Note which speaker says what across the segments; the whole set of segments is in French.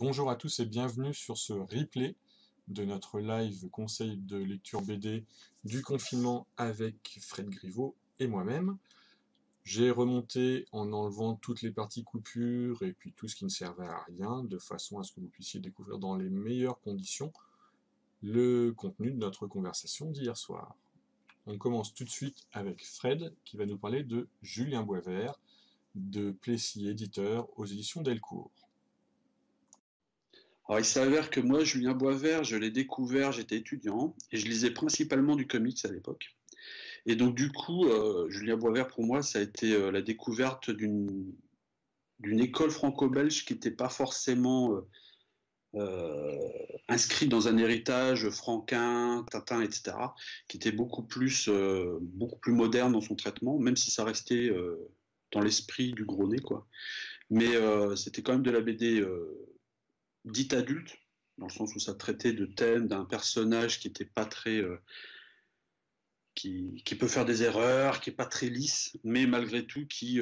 Speaker 1: Bonjour à tous et bienvenue sur ce replay de notre live conseil de lecture BD du confinement avec Fred Griveau et moi-même. J'ai remonté en enlevant toutes les parties coupures et puis tout ce qui ne servait à rien, de façon à ce que vous puissiez découvrir dans les meilleures conditions le contenu de notre conversation d'hier soir. On commence tout de suite avec Fred qui va nous parler de Julien Boisvert, de Plessis éditeur aux éditions Delcourt.
Speaker 2: Alors, il s'avère que moi, Julien Boisvert, je l'ai découvert, j'étais étudiant, et je lisais principalement du comics à l'époque. Et donc, du coup, Julien Boisvert, pour moi, ça a été la découverte d'une école franco-belge qui n'était pas forcément inscrite dans un héritage franquin, Tintin, etc., qui était beaucoup plus moderne dans son traitement, même si ça restait dans l'esprit du gros nez, quoi. Mais c'était quand même de la BD dite adulte, dans le sens où ça traitait de thèmes d'un personnage qui était pas très, qui peut faire des erreurs, qui est pas très lisse, mais malgré tout qui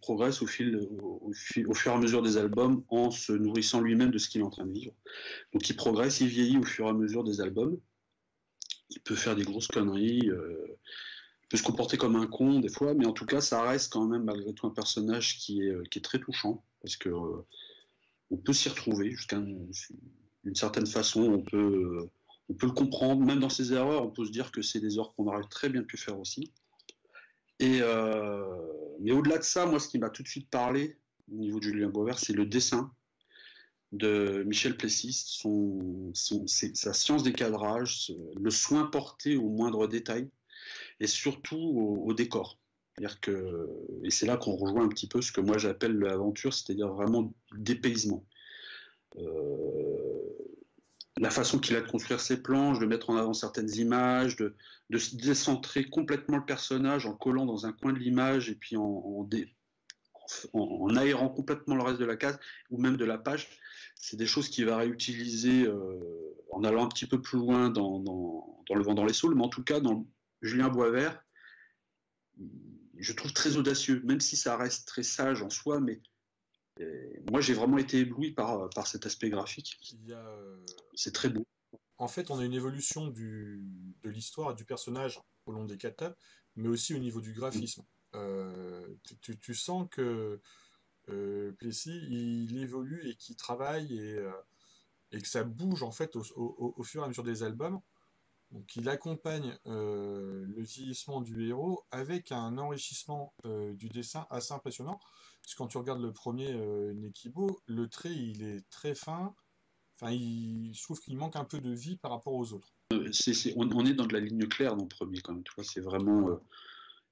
Speaker 2: progresse au fur et à mesure des albums en se nourrissant lui-même de ce qu'il est en train de vivre. Donc il progresse, il vieillit au fur et à mesure des albums. Il peut faire des grosses conneries, il peut se comporter comme un con des fois, mais en tout cas ça reste quand même malgré tout un personnage qui est très touchant parce que on peut s'y retrouver d'une certaine façon, on peut le comprendre, même dans ses erreurs, on peut se dire que c'est des erreurs qu'on aurait très bien pu faire aussi. Mais au-delà de ça, moi, ce qui m'a tout de suite parlé au niveau de Julien Boisvert, c'est le dessin de Michel Plessis, sa science des cadrages, le soin porté au moindre détail, et surtout au décor. Et c'est là qu'on rejoint un petit peu ce que moi j'appelle l'aventure, c'est-à-dire vraiment le dépaysement. La façon qu'il a de construire ses planches, de mettre en avant certaines images, de se décentrer complètement le personnage en collant dans un coin de l'image et puis en aérant complètement le reste de la case ou même de la page. C'est des choses qu'il va réutiliser en allant un petit peu plus loin dans Le Vent dans les Saules, mais en tout cas dans Julien Boisvert, je trouve très audacieux, même si ça reste très sage en soi, mais moi j'ai vraiment été ébloui par cet aspect graphique. C'est très beau.
Speaker 1: En fait, on a une évolution de l'histoire et du personnage au long des 4 tomes, mais aussi au niveau du graphisme. Tu sens que Plessis, il évolue et qu'il travaille et que ça bouge en fait au fur et à mesure des albums. Donc il accompagne le vieillissement du héros avec un enrichissement du dessin assez impressionnant. Parce que quand tu regardes le premier Nekibo, le trait il est très fin. Enfin, je trouve qu'il manque un peu de vie par rapport aux autres.
Speaker 2: On est dans de la ligne claire dans le premier quand même. Tu vois, c'est vraiment.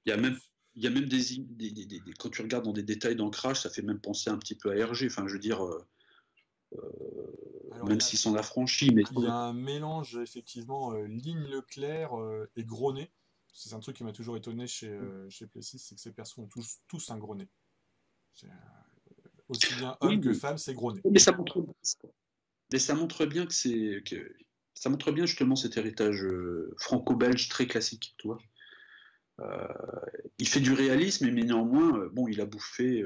Speaker 2: Il y a même, il y a même quand tu regardes dans des détails d'ancrage, ça fait même penser un petit peu à Hergé. Enfin, je veux dire,
Speaker 1: Alors,
Speaker 2: même s'ils s'en affranchit, mais
Speaker 1: il y a un mélange, effectivement, Ligne Leclerc et Gros Nez. C'est un truc qui m'a toujours étonné chez Plessis, c'est que ces persos ont tous un gros nez. Aussi bien
Speaker 2: oui,
Speaker 1: homme que femme, c'est gros nez.
Speaker 2: Mais ça montre bien ça montre bien justement cet héritage franco-belge très classique, tu vois. Euh, il fait du réalisme, mais néanmoins, bon, il a bouffé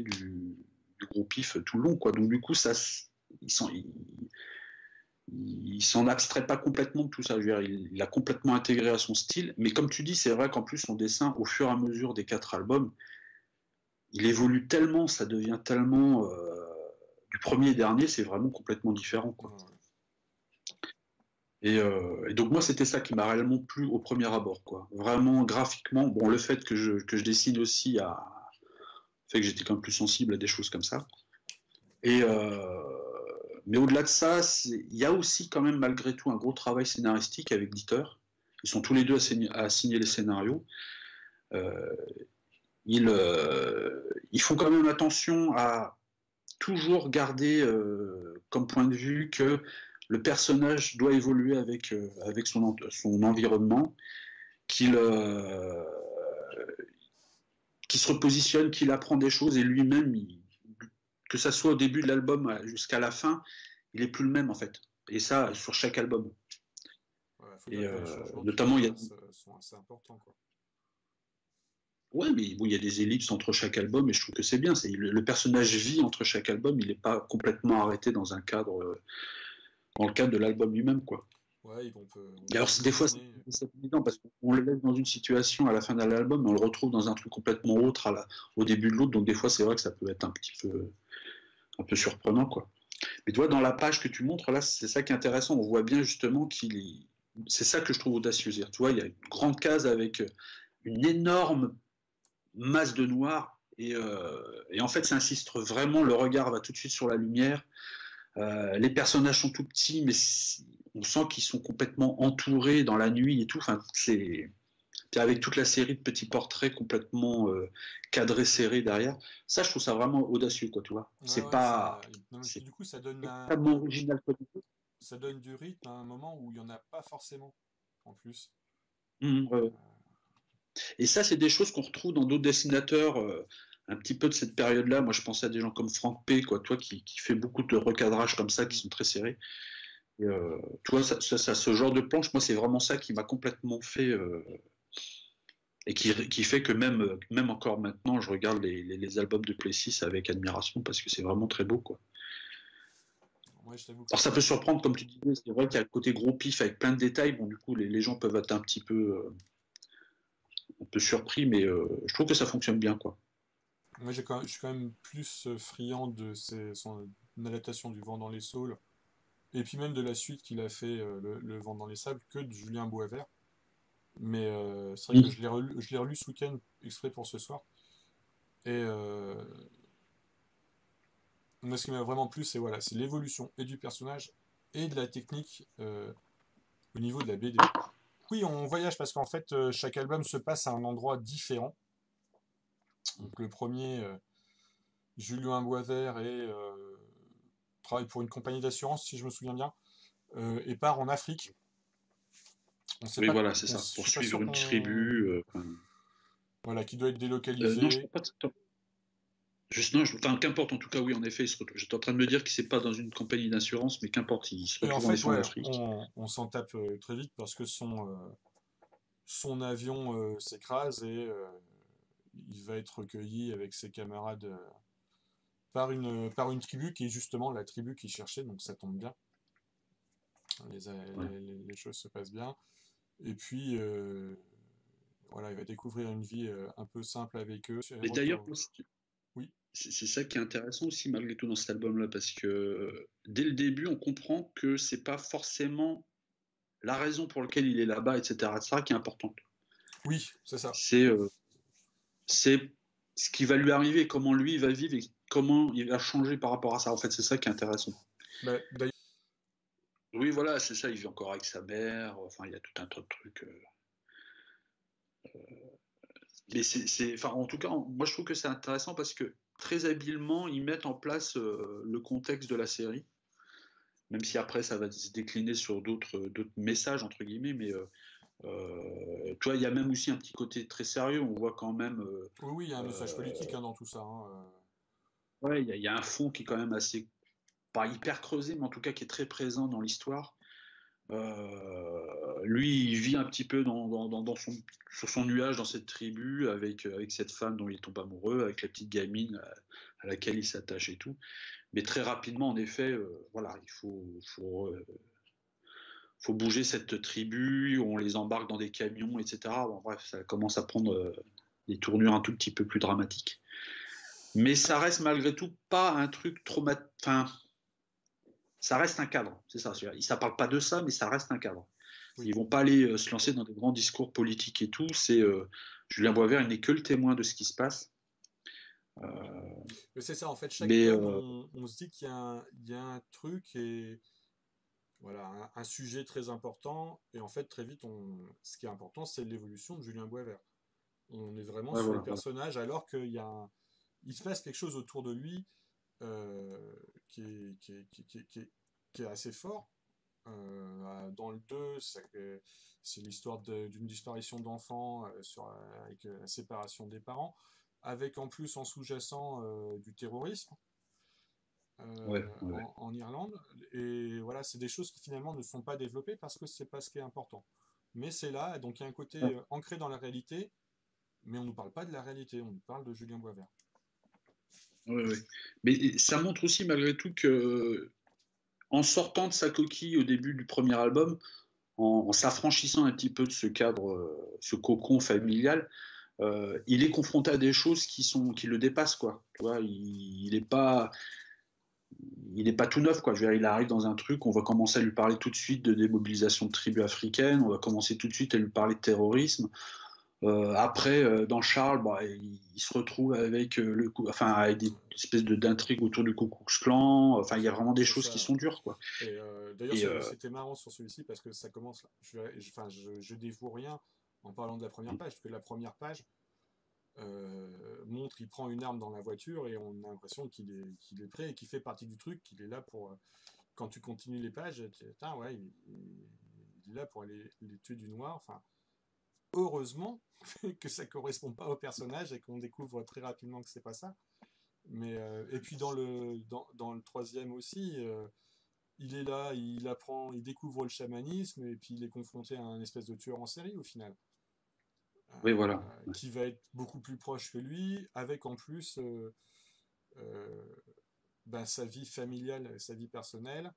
Speaker 2: du gros pif tout le long, quoi. Donc du coup, il s'en, il, il s'en abstrait pas complètement de tout ça. Je veux dire, il l'a complètement intégré à son style. Mais comme tu dis, c'est vrai qu'en plus, son dessin, au fur et à mesure des 4 albums, il évolue tellement, ça devient tellement. Du premier et dernier, c'est vraiment complètement différent, quoi. Et donc moi, c'était ça qui m'a réellement plu au premier abord, quoi. Vraiment graphiquement, bon, le fait que je dessine aussi fait que j'étais quand même plus sensible à des choses comme ça. Et mais au-delà de ça, il y a aussi quand même malgré tout un gros travail scénaristique avec l'éditeur. Ils sont tous les deux à signer les scénarios. Euh, ils font quand même attention à toujours garder comme point de vue que le personnage doit évoluer avec son environnement, qu'il se repositionne, qu'il apprend des choses et lui-même, que ça soit au début de l'album jusqu'à la fin, il est plus le même en fait. Et ça, sur chaque album.
Speaker 1: Ouais, faut dire que les changements
Speaker 2: notamment,
Speaker 1: qu'il fasse sont assez importants, quoi.
Speaker 2: Ouais, mais bon, il y a des ellipses entre chaque album et je trouve que c'est bien. Le personnage vit entre chaque album, il n'est pas complètement arrêté dans un cadre, dans le cadre de l'album lui-même, quoi.
Speaker 1: Ouais, on
Speaker 2: Et alors,
Speaker 1: peut
Speaker 2: des fois,
Speaker 1: imaginer.
Speaker 2: c'est évident parce qu'on le laisse dans une situation à la fin d'un album, mais on le retrouve dans un truc complètement autre au début de l'autre. Donc, des fois, c'est vrai que ça peut être un peu surprenant, quoi. Mais tu vois, dans la page que tu montres, là, c'est ça qui est intéressant. On voit bien justement c'est ça que je trouve audacieux. Tu vois, il y a une grande case avec une énorme masse de noir. Et en fait, ça insiste vraiment. Le regard va tout de suite sur la lumière. Les personnages sont tout petits, mais on sent qu'ils sont complètement entourés dans la nuit et tout. Enfin, c'est. Puis avec toute la série de petits portraits complètement cadrés, serrés derrière. Ça, je trouve ça vraiment audacieux, quoi, tu vois.
Speaker 1: Ouais, ouais, non, mais puis
Speaker 2: C'est
Speaker 1: du coup,
Speaker 2: extrêmement original comme idée.
Speaker 1: ça donne du rythme à un moment où il n'y en a pas forcément, en plus.
Speaker 2: Ouais. Et ça, c'est des choses qu'on retrouve dans d'autres dessinateurs un petit peu de cette période-là. Moi, je pensais à des gens comme Frank P, quoi, toi, qui fait beaucoup de recadrages comme ça, qui
Speaker 1: Mm.
Speaker 2: sont très serrés. Et, tu vois, ce genre de planche, moi, c'est vraiment ça qui m'a complètement fait et qui fait que même encore maintenant, je regarde les albums de Plessis avec admiration parce que c'est vraiment très beau, quoi.
Speaker 1: Moi, je t'avoue que
Speaker 2: Alors, ça peut surprendre, comme tu disais, c'est vrai qu'il y a le côté gros pif avec plein de détails. Bon, du coup, les gens peuvent être un peu surpris, mais je trouve que ça fonctionne bien, quoi.
Speaker 1: moi, je suis quand même plus friand de son adaptation du Vent dans les Saules, et puis même de la suite qu'il a fait, le Vent dans les Sables, que de Julien Boisvert. Mais c'est vrai que
Speaker 2: Mhm.
Speaker 1: je l'ai relu ce week-end exprès pour ce soir. Et moi, ce qui m'a vraiment plu, c'est voilà, c'est l'évolution et du personnage et de la technique au niveau de la BD. Oui, on voyage parce qu'en fait, chaque album se passe à un endroit différent. Donc le premier, Julien Boisvert travaille pour une compagnie d'assurance, si je me souviens bien, et part en Afrique. On sait
Speaker 2: Oui,
Speaker 1: pas,
Speaker 2: voilà, c'est ça.
Speaker 1: je
Speaker 2: Pour
Speaker 1: suis pas
Speaker 2: suivre
Speaker 1: sûr
Speaker 2: une
Speaker 1: qu'on,
Speaker 2: tribu.
Speaker 1: voilà, qui doit être
Speaker 2: Non, je
Speaker 1: délocalisé.
Speaker 2: crois pas que Juste, non, enfin, qu'importe, en tout cas, oui, en effet, j'étais en train de me dire que c'est pas dans une compagnie d'assurance, mais qu'importe, il se
Speaker 1: Et en
Speaker 2: retrouve en
Speaker 1: fait,
Speaker 2: effet en
Speaker 1: ouais,
Speaker 2: Afrique.
Speaker 1: on s'en tape très vite parce que son avion s'écrase et il va être recueilli avec ses camarades par une tribu qui est justement la tribu qu'il cherchait, donc ça tombe bien.
Speaker 2: Ouais.
Speaker 1: Les choses se passent bien. Et puis, voilà, il va découvrir une vie un peu simple avec eux.
Speaker 2: Mais d'ailleurs,
Speaker 1: Retour. Oui,
Speaker 2: c'est ça qui est intéressant aussi, malgré tout, dans cet album-là, parce que dès le début, on comprend que c'est pas forcément la raison pour laquelle il est là-bas, etc. C'est ça qui est important.
Speaker 1: oui, c'est ça.
Speaker 2: C'est c'est ce qui va lui arriver, comment lui il va vivre et comment il va changer par rapport à ça. En fait, c'est ça qui est intéressant.
Speaker 1: Bah, d'ailleurs,
Speaker 2: Oui, voilà, c'est ça. Il vit encore avec sa mère. Enfin, il y a tout un tas de trucs. Mais enfin, en tout cas, moi je trouve que c'est intéressant parce que très habilement, ils mettent en place le contexte de la série, même si après ça va se décliner sur d'autres messages, entre guillemets, mais tu vois, il y a même aussi un petit côté très sérieux, on voit quand même,
Speaker 1: oui, oui, il y a un message politique hein, dans tout ça, hein.
Speaker 2: ouais, il y a un fond qui est quand même assez, pas hyper creusé, mais en tout cas qui est très présent dans l'histoire. Lui, il vit un petit peu sur son nuage dans cette tribu avec cette femme dont il tombe amoureux, avec la petite gamine à laquelle il s'attache et tout. Mais très rapidement, en effet, voilà, faut bouger cette tribu, on les embarque dans des camions, etc. Bon, bref, ça commence à prendre des tournures un tout petit peu plus dramatiques. Mais ça reste malgré tout pas un truc traumatique. Enfin, ça reste un cadre, c'est ça. Ça parle pas de ça, mais ça reste un cadre.
Speaker 1: Oui.
Speaker 2: Ils vont pas aller se lancer dans des grands discours politiques et tout. C'est Julien Boisvert, il n'est que le témoin de ce qui se passe.
Speaker 1: Mais c'est ça, en fait, chaque
Speaker 2: Mais
Speaker 1: tome, on se dit il y a un truc et voilà, un sujet très important. Et en fait, très vite, ce qui est important, c'est l'évolution de Julien Boisvert. On est vraiment
Speaker 2: ouais,
Speaker 1: sur le
Speaker 2: voilà, voilà.
Speaker 1: personnage alors il se passe quelque chose autour de lui euh, qui est assez fort. Dans le 2, c'est l'histoire d'une disparition d'enfants avec la séparation des parents, avec en plus en sous-jacent du terrorisme
Speaker 2: Ouais, ouais, ouais.
Speaker 1: en Irlande. Et voilà, c'est des choses qui finalement ne sont pas développées parce que c'est pas ce qui est important. Mais c'est là, donc il y a un côté
Speaker 2: Ouais,
Speaker 1: ancré dans la réalité, mais on ne nous parle pas de la réalité, on nous parle de Julien Boisvert.
Speaker 2: Ouais, ouais. Mais ça montre aussi malgré tout que en sortant de sa coquille au début du premier album, en s'affranchissant un petit peu de ce cadre, ce cocon familial, il est confronté à des choses qui le dépassent, quoi. Tu vois, il est pas tout neuf, quoi. Je veux dire, il arrive dans un truc, on va commencer à lui parler tout de suite de démobilisation de tribus africaines, on va commencer tout de suite à lui parler de terrorisme. Après, dans Charles, bah, il se retrouve avec avec des espèces d'intrigues autour du Ku Klux Klan. Enfin, il y a vraiment des
Speaker 1: C'est
Speaker 2: choses qui
Speaker 1: ça.
Speaker 2: sont dures, quoi.
Speaker 1: Et d'ailleurs,
Speaker 2: Et
Speaker 1: c'était marrant sur celui-ci parce que ça commence là. Enfin, je dévoue rien en parlant de la première page, parce que la première page montre, il prend une arme dans la voiture et on a l'impression qu'il est prêt et qu'il fait partie du truc, qu'il est là pour. Quand tu continues les pages, putain, ouais, il est là pour aller les tuer du noir. Enfin, heureusement que ça correspond pas au personnage et qu'on découvre très rapidement que c'est pas ça. Mais et puis dans le troisième aussi, il est là, il apprend, il découvre le chamanisme et puis il est confronté à un espèce de tueur en série au final,
Speaker 2: oui, voilà.
Speaker 1: qui va être beaucoup plus proche que lui, avec en plus euh, ben, sa vie familiale, sa vie personnelle,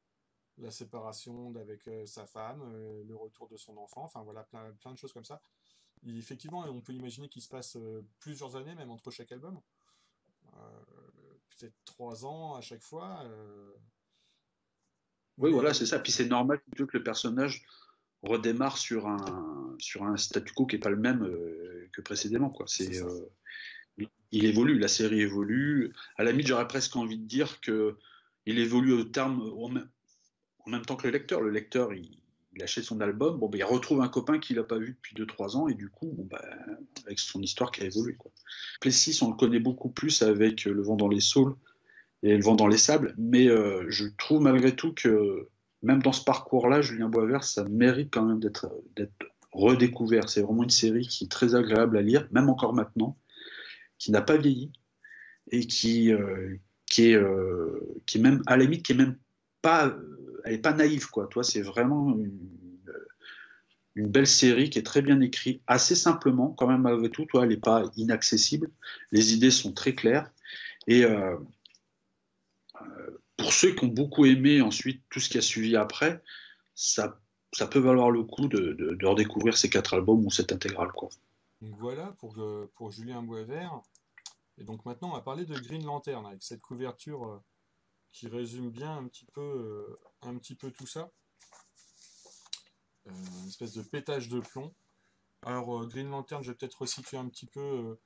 Speaker 1: la séparation d'avec sa femme, le retour de son enfant, enfin voilà, plein de choses comme ça. Et effectivement, on peut imaginer qu'il se passe plusieurs années même entre chaque album, peut-être 3 ans à chaque fois.
Speaker 2: Oui,
Speaker 1: Mais
Speaker 2: voilà, c'est ça. Puis c'est normal plutôt que le personnage redémarre sur un statu quo qui n'est pas le même que précédemment, quoi.
Speaker 1: c'est ça.
Speaker 2: Il évolue, la série évolue. À la limite, j'aurais presque envie de dire que il évolue en même temps que le lecteur. Le lecteur, il achète son album, bon, ben, il retrouve un copain qu'il n'a pas vu depuis 2 3 ans, et du coup, bon, ben, avec son histoire qui a évolué, quoi. Plessis, on le connaît beaucoup plus avec Le vent dans les saules et Le vent dans les sables, mais je trouve malgré tout que même dans ce parcours-là, Julien Boisvert, ça mérite quand même d'être redécouvert. C'est vraiment une série qui est très agréable à lire, même encore maintenant, qui n'a pas vieilli et qui est même à la limite qui est même pas elle est pas naïve, quoi. Toi, c'est vraiment une belle série qui est très bien écrite, assez simplement quand même malgré tout. Toi, elle n'est pas inaccessible. Les idées sont très claires et pour ceux qui ont beaucoup aimé ensuite tout ce qui a suivi après, ça peut valoir le coup de redécouvrir ces 4 albums ou cette intégrale, quoi.
Speaker 1: Donc voilà pour Julien Boisvert. Et donc maintenant, on va parler de Green Lantern avec cette couverture qui résume bien un petit peu tout ça. Une espèce de pétage de plomb. Alors, Green Lantern, je vais peut-être resituer un petit peu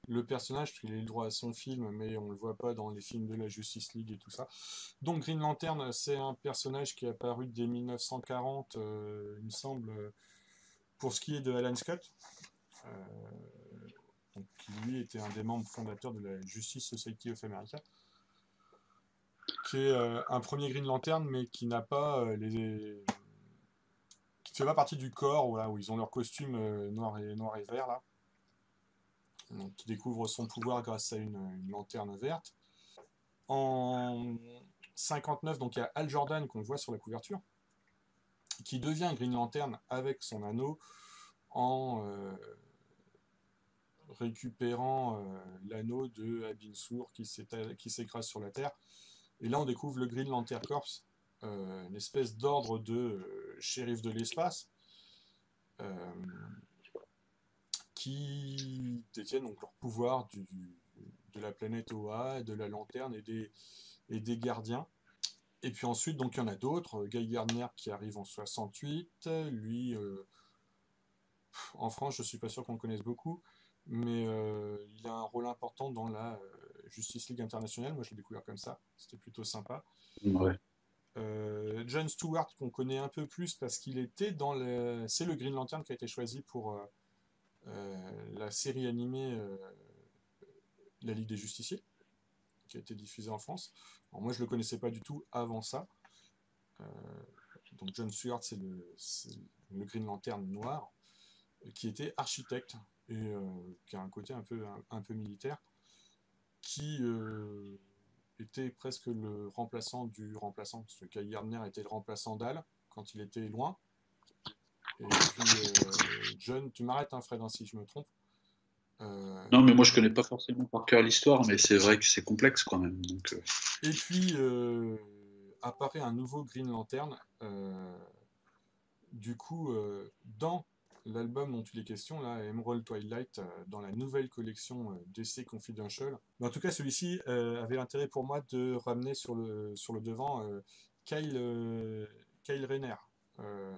Speaker 1: le personnage, parce qu'il a eu le droit à son film, mais on ne le voit pas dans les films de la Justice League et tout ça. Donc, Green Lantern, c'est un personnage qui est apparu dès 1940, il me semble, pour ce qui est de Alan Scott, euh, donc, qui lui était un des membres fondateurs de la Justice Society of America, qui est un premier Green Lantern, mais qui n'a pas qui fait pas partie du corps, voilà, où ils ont leur costume noir et vert là. Donc, qui découvre son pouvoir grâce à une lanterne verte. En 59, donc il y a Hal Jordan qu'on voit sur la couverture, qui devient Green Lantern avec son anneau en récupérant l'anneau de Abin Sur qui s'écrase sur la Terre. Et là, on découvre le Green Lantern Corps, une espèce d'ordre de shérif de l'espace, euh, qui détiennent donc leur pouvoir de la planète Oa, de la lanterne et des gardiens. Et puis ensuite, donc il y en a d'autres. Guy Gardner qui arrive en 68. Lui, en France, je suis pas sûr qu'on le connaisse beaucoup, mais il a un rôle important dans la Justice League internationale. Moi, je l'ai découvert comme ça. C'était plutôt sympa.
Speaker 2: Ouais.
Speaker 1: John Stewart, qu'on connaît un peu plus parce qu'il était dans le. C'est le Green Lantern qui a été choisi pour la série animée La Ligue des Justiciers, qui a été diffusée en France. Alors, moi, je le connaissais pas du tout avant ça. Euh, donc John Stewart, c'est le Green Lantern noir, qui était architecte et qui a un côté un peu militaire, qui était presque le remplaçant du remplaçant, parce que Kyle Gardner était le remplaçant d'Al quand il était loin. Et puis John, tu m'arrêtes, hein, Fred, hein, si je me trompe.
Speaker 2: Non, mais moi je connais pas forcément par cœur l'histoire, mais c'est vrai que c'est complexe quand même. Donc,
Speaker 1: Et puis apparaît un nouveau Green Lantern. Du coup, dans l'album dont il est question, là, Emerald Twilight, dans la nouvelle collection DC Confidential. Mais en tout cas, celui-ci avait l'intérêt pour moi de ramener sur le devant Kyle Rayner, euh,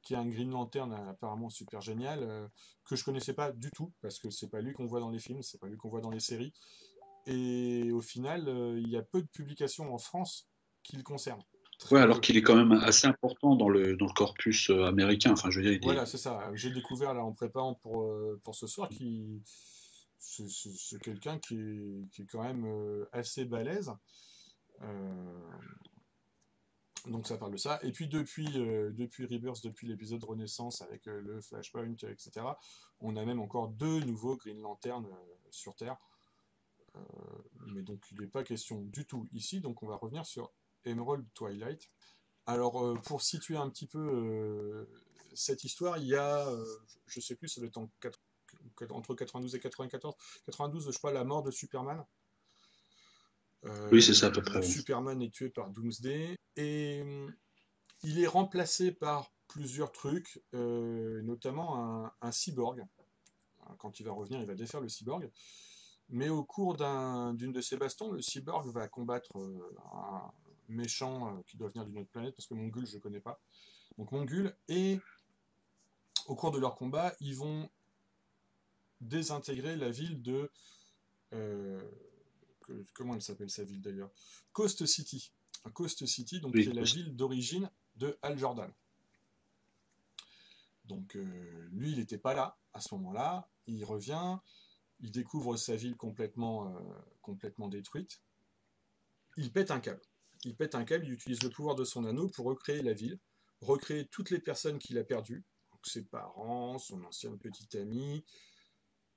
Speaker 1: qui est un Green Lantern apparemment super génial, que je connaissais pas du tout, parce que c'est pas lui qu'on voit dans les films, c'est pas lui qu'on voit dans les séries. Et au final, il y a peu de publications en France qui le concernent.
Speaker 2: ouais,
Speaker 1: Très
Speaker 2: alors
Speaker 1: peu.
Speaker 2: qu'il est quand même assez important dans le corpus américain. Enfin, je veux dire, il est.
Speaker 1: Voilà, c'est ça. J'ai découvert là en préparant pour ce soir qui c'est quelqu'un qui est quand même assez balèze. Euh, donc ça parle de ça. Et puis depuis Rebirth, depuis l'épisode Renaissance avec le Flashpoint, etc., on a même encore deux nouveaux Green Lantern sur Terre. Euh, mais donc il n'est pas question du tout ici. Donc on va revenir sur Emerald Twilight. Alors, pour situer un petit peu cette histoire, il y a, je ne sais plus, ça doit être entre 92 et 94. 92, je crois, la mort de Superman.
Speaker 2: Oui, c'est ça à peu près.
Speaker 1: Donc
Speaker 2: Ouais.
Speaker 1: Superman est tué par Doomsday et il est remplacé par plusieurs trucs, notamment un cyborg. Quand il va revenir, il va défaire le cyborg. Mais au cours d'une de ses bastons, le cyborg va combattre un méchant qui doit venir d'une autre planète, parce que Mongul, je ne connais pas. Donc Mongul, et au cours de leur combat, ils vont désintégrer la ville de... euh, comment elle s'appelle sa ville d'ailleurs? Coast City. Coast City, donc qui
Speaker 2: Oui,
Speaker 1: est la ville d'origine de Hal Jordan. Donc lui, il n'était pas là à ce moment-là. Il revient, il découvre sa ville complètement détruite. Il pète un câble. Il pète un câble, il utilise le pouvoir de son anneau pour recréer la ville, recréer toutes les personnes qu'il a perdues, donc ses parents, son ancienne petite amie,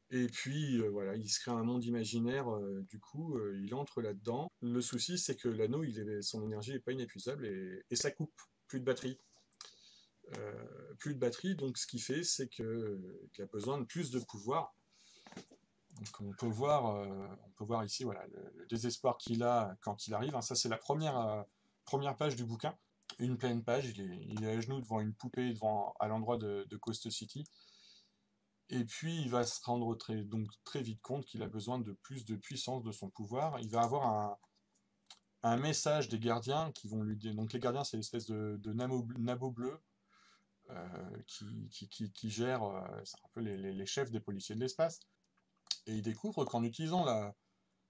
Speaker 1: et puis voilà, il se crée un monde imaginaire, du coup, il entre là-dedans. Le souci, c'est que l'anneau, son énergie n'est pas inépuisable et ça coupe, plus de batterie. Plus de batterie, donc ce qu'il fait, c'est qu'il a besoin de plus de pouvoir. Donc on peut voir ici voilà, le désespoir qu'il a quand il arrive. Hein. Ça, c'est la première page du bouquin. Une pleine page, il est à genoux devant une poupée à l'endroit de Coast City. Et puis il va se rendre donc très vite compte qu'il a besoin de plus de puissance de son pouvoir. Il va avoir un message des gardiens qui vont lui dire. Donc les gardiens, c'est l'espèce de nabo bleu qui gère, c'est un peu les chefs des policiers de l'espace. Et il découvre qu'en utilisant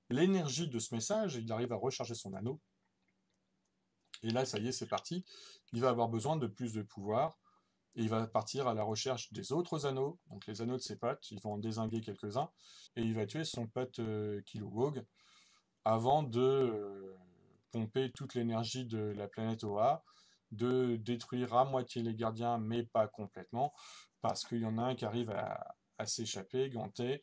Speaker 1: l'énergie de ce message, il arrive à recharger son anneau. Et là, ça y est, c'est parti. Il va avoir besoin de plus de pouvoir. Et il va partir à la recherche des autres anneaux, donc les anneaux de ses potes. Ils vont en dézinguer quelques-uns. Et il va tuer son pote Kilowog avant de pomper toute l'énergie de la planète Oa, de détruire à moitié les gardiens, mais pas complètement, parce qu'il y en a un qui arrive à s'échapper, ganté,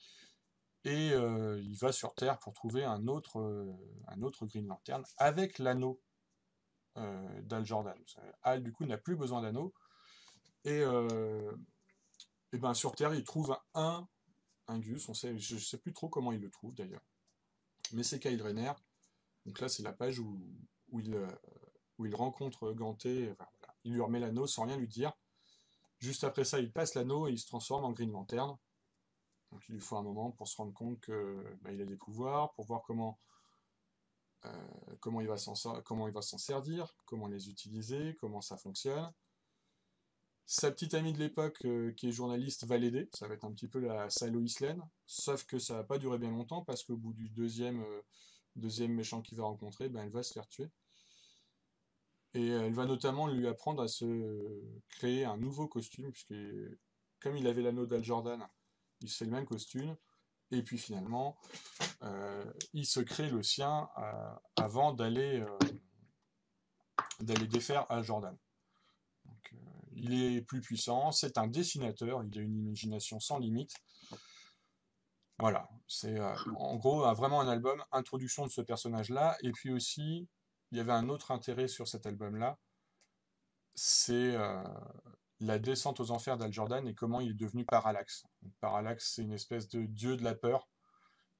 Speaker 1: et il va sur Terre pour trouver un autre Green Lantern avec l'anneau d'Al Jordan. Al, du coup, n'a plus besoin d'anneau. Et ben, sur Terre, il trouve un Gus. Je ne sais plus trop comment il le trouve d'ailleurs. Mais c'est Kyle Rayner. Donc là, c'est la page où il rencontre Ganté. Enfin, voilà. Il lui remet l'anneau sans rien lui dire. Juste après ça, il passe l'anneau et il se transforme en Green Lantern. Donc il lui faut un moment pour se rendre compte qu'il a des pouvoirs, pour voir comment il va s'en servir, comment les utiliser, comment ça fonctionne. Sa petite amie de l'époque, qui est journaliste, va l'aider. Ça va être un petit peu sa Lois Lane. Sauf que ça va pas durer bien longtemps parce qu'au bout du deuxième méchant qu'il va rencontrer, ben, elle va se faire tuer. Et elle va notamment lui apprendre à se créer un nouveau costume, puisque comme il avait l'anneau d'Al Jordan, il se fait le même costume. Et puis finalement, il se crée le sien avant d'aller défaire Al Jordan. Donc, il est plus puissant, c'est un dessinateur, il a une imagination sans limite. Voilà, c'est en gros vraiment un album, introduction de ce personnage-là, et puis aussi, il y avait un autre intérêt sur cet album-là, c'est la descente aux enfers d'Hal Jordan et comment il est devenu Parallax. Donc, Parallax, c'est une espèce de dieu de la peur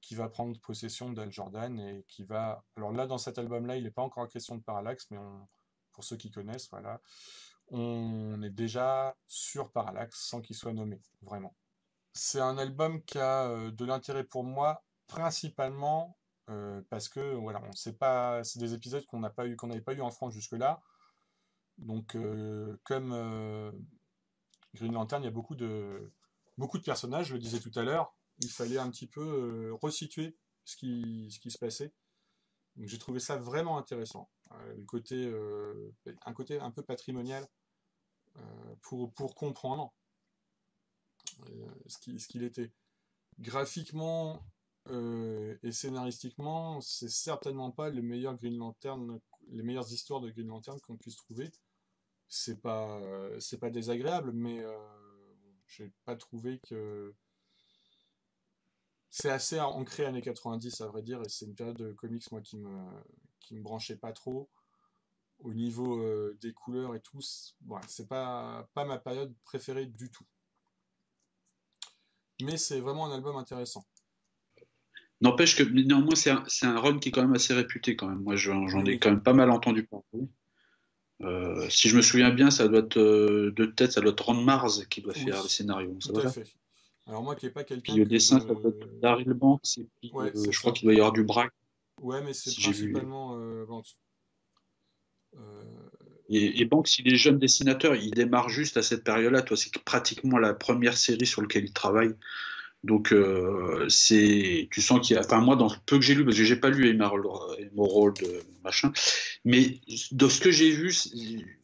Speaker 1: qui va prendre possession d'Hal Jordan et qui va... Alors là, dans cet album-là, il n'est pas encore question de Parallax, mais pour ceux qui connaissent, voilà, on est déjà sur Parallax sans qu'il soit nommé, vraiment. C'est un album qui a de l'intérêt pour moi, principalement parce que voilà, on sait pas, c'est des épisodes qu'on n'avait pas eu en France jusque-là. Donc, comme Green Lantern, il y a beaucoup de personnages, je le disais tout à l'heure. Il fallait un petit peu resituer ce qui se passait. Donc, j'ai trouvé ça vraiment intéressant. Un côté un peu patrimonial pour comprendre ce qu'il était. Graphiquement et scénaristiquement, c'est certainement pas le meilleur Green Lantern, les meilleures histoires de Green Lantern qu'on puisse trouver. C'est pas désagréable, mais j'ai pas trouvé que c'est assez ancré années 90 à vrai dire, et c'est une période de comics moi qui me branchait pas trop au niveau des couleurs et tout. Voilà, c'est pas ma période préférée du tout. Mais c'est vraiment un album intéressant.
Speaker 2: N'empêche que néanmoins c'est un run qui est quand même assez réputé quand même. Moi j'en ai
Speaker 1: Oui,
Speaker 2: quand même pas mal entendu parler. Si je me souviens bien, ça doit être de tête, ça doit être Ron Mars qui doit faire les
Speaker 1: oui,
Speaker 2: scénarios. Ça
Speaker 1: tout
Speaker 2: va
Speaker 1: à
Speaker 2: ça?
Speaker 1: fait. Alors moi qui n'ai pas
Speaker 2: Puis
Speaker 1: quelqu'un
Speaker 2: le
Speaker 1: que
Speaker 2: dessin, ça doit être
Speaker 1: je...
Speaker 2: Daryl Banks, et puis
Speaker 1: Ouais, c'est
Speaker 2: je crois
Speaker 1: ça.
Speaker 2: qu'il doit y avoir du Braque,
Speaker 1: Ouais, mais c'est
Speaker 2: si j'ai vu.
Speaker 1: principalement Vance. Euh,
Speaker 2: Et Banks, il est jeune dessinateur, il démarre juste à cette période-là. Toi, c'est pratiquement la première série sur laquelle il travaille. Donc, tu sens qu'il y a. Enfin, moi, dans le peu que j'ai lu, parce que j'ai pas lu Emerald, machin, mais de ce que j'ai vu,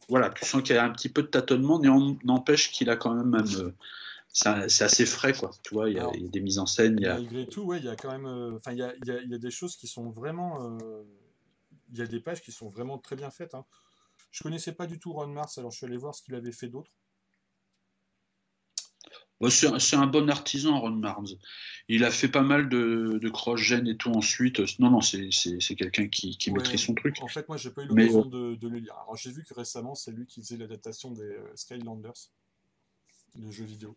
Speaker 2: voilà, tu sens qu'il y a un petit peu de tâtonnement, mais n'empêche qu'il a quand même. C'est assez frais, quoi. Tu vois,
Speaker 1: alors,
Speaker 2: il y a des mises en scène, il y a.
Speaker 1: malgré tout, ouais, il y a quand même... Enfin, il y a des choses qui sont vraiment... il y a des pages qui sont vraiment très bien faites. Hein. Je connaissais pas du tout Ron Mars, alors je suis allé voir ce qu'il avait fait d'autre.
Speaker 2: Bon, c'est un bon artisan, Ron Mars. Il a fait pas mal de cross-gen et tout ensuite. Non, non, c'est quelqu'un qui maîtrise
Speaker 1: Ouais,
Speaker 2: son truc.
Speaker 1: en fait, moi, j'ai pas eu
Speaker 2: Mais
Speaker 1: l'occasion de le lire. Alors, j'ai vu que récemment, c'est lui qui faisait l'adaptation des Skylanders, le jeu vidéo.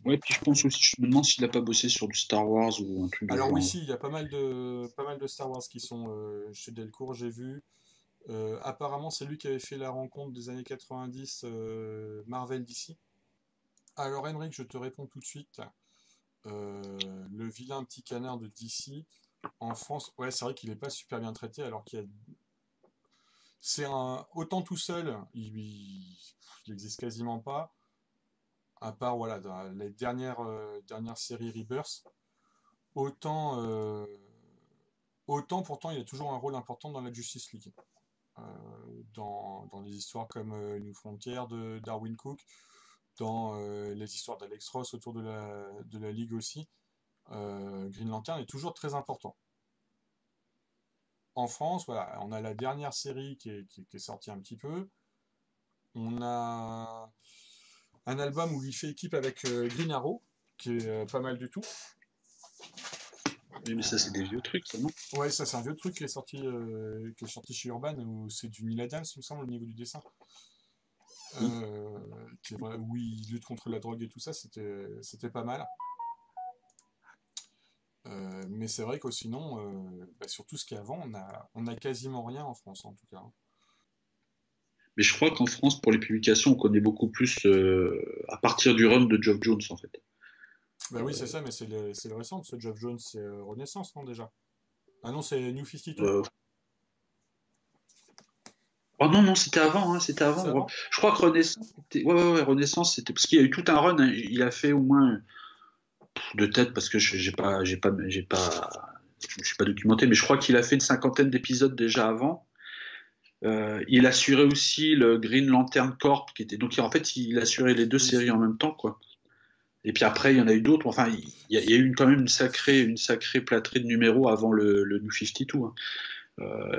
Speaker 2: ouais, puis je pense aussi, je me demande s'il a pas bossé sur du Star Wars ou un truc du
Speaker 1: Alors oui,
Speaker 2: genre.
Speaker 1: si, il y a pas mal de Star Wars qui sont chez Delcourt, j'ai vu. Apparemment, c'est lui qui avait fait la rencontre des années 90 Marvel DC. Alors, Emmerich, je te réponds tout de suite. Le vilain petit canard de DC, en France, ouais, c'est vrai qu'il n'est pas super bien traité, alors qu'il y a... C'est un... Autant tout seul, il existe quasiment pas, à part, voilà, dans les dernières séries Rebirth. Autant, autant, pourtant, il a toujours un rôle important dans la Justice League. Euh, dans des histoires comme New Frontier de Darwin Cook, dans les histoires d'Alex Ross autour de la Ligue aussi, Green Lantern est toujours très important. En France, voilà, on a la dernière série qui est sortie un petit peu. On a un album où il fait équipe avec Green Arrow, qui est pas mal du tout.
Speaker 2: Oui, mais ça, c'est des vieux trucs, ça, non?
Speaker 1: Ouais, ça c'est un vieux truc qui est sorti chez Urban, où c'est du Neil Adams, il me semble, au niveau du dessin.
Speaker 2: Mm.
Speaker 1: Où il lutte contre la drogue et tout ça, c'était pas mal. Mais c'est vrai que sinon, sur tout ce qu'il y a avant, on a quasiment rien en France en tout cas.
Speaker 2: Mais je crois qu'en France, pour les publications, on connaît beaucoup plus à partir du run de Geoff Jones, en fait.
Speaker 1: Bah oui, c'est ça, mais c'est le récent, ce Geoff Jones, c'est Renaissance, non déjà? Ah non, c'est New 52.
Speaker 2: Euh, Oh non, non, c'était avant, hein, c'était
Speaker 1: C'est
Speaker 2: avant.
Speaker 1: avant?
Speaker 2: Je crois que Renaissance, c'était. Ouais, ouais, ouais, Renaissance, c'était. Parce qu'il y a eu tout un run, hein. Il a fait au moins de tête, parce que je me suis pas documenté, mais je crois qu'il a fait une cinquantaine d'épisodes déjà avant. Il assurait aussi le Green Lantern Corps, qui était. Donc en fait, il assurait les deux
Speaker 1: Oui.
Speaker 2: séries en même temps, quoi. Et puis après, il y en a eu d'autres. Enfin, il y a eu quand même une sacrée plâtrée de numéros avant le New 52. Hein.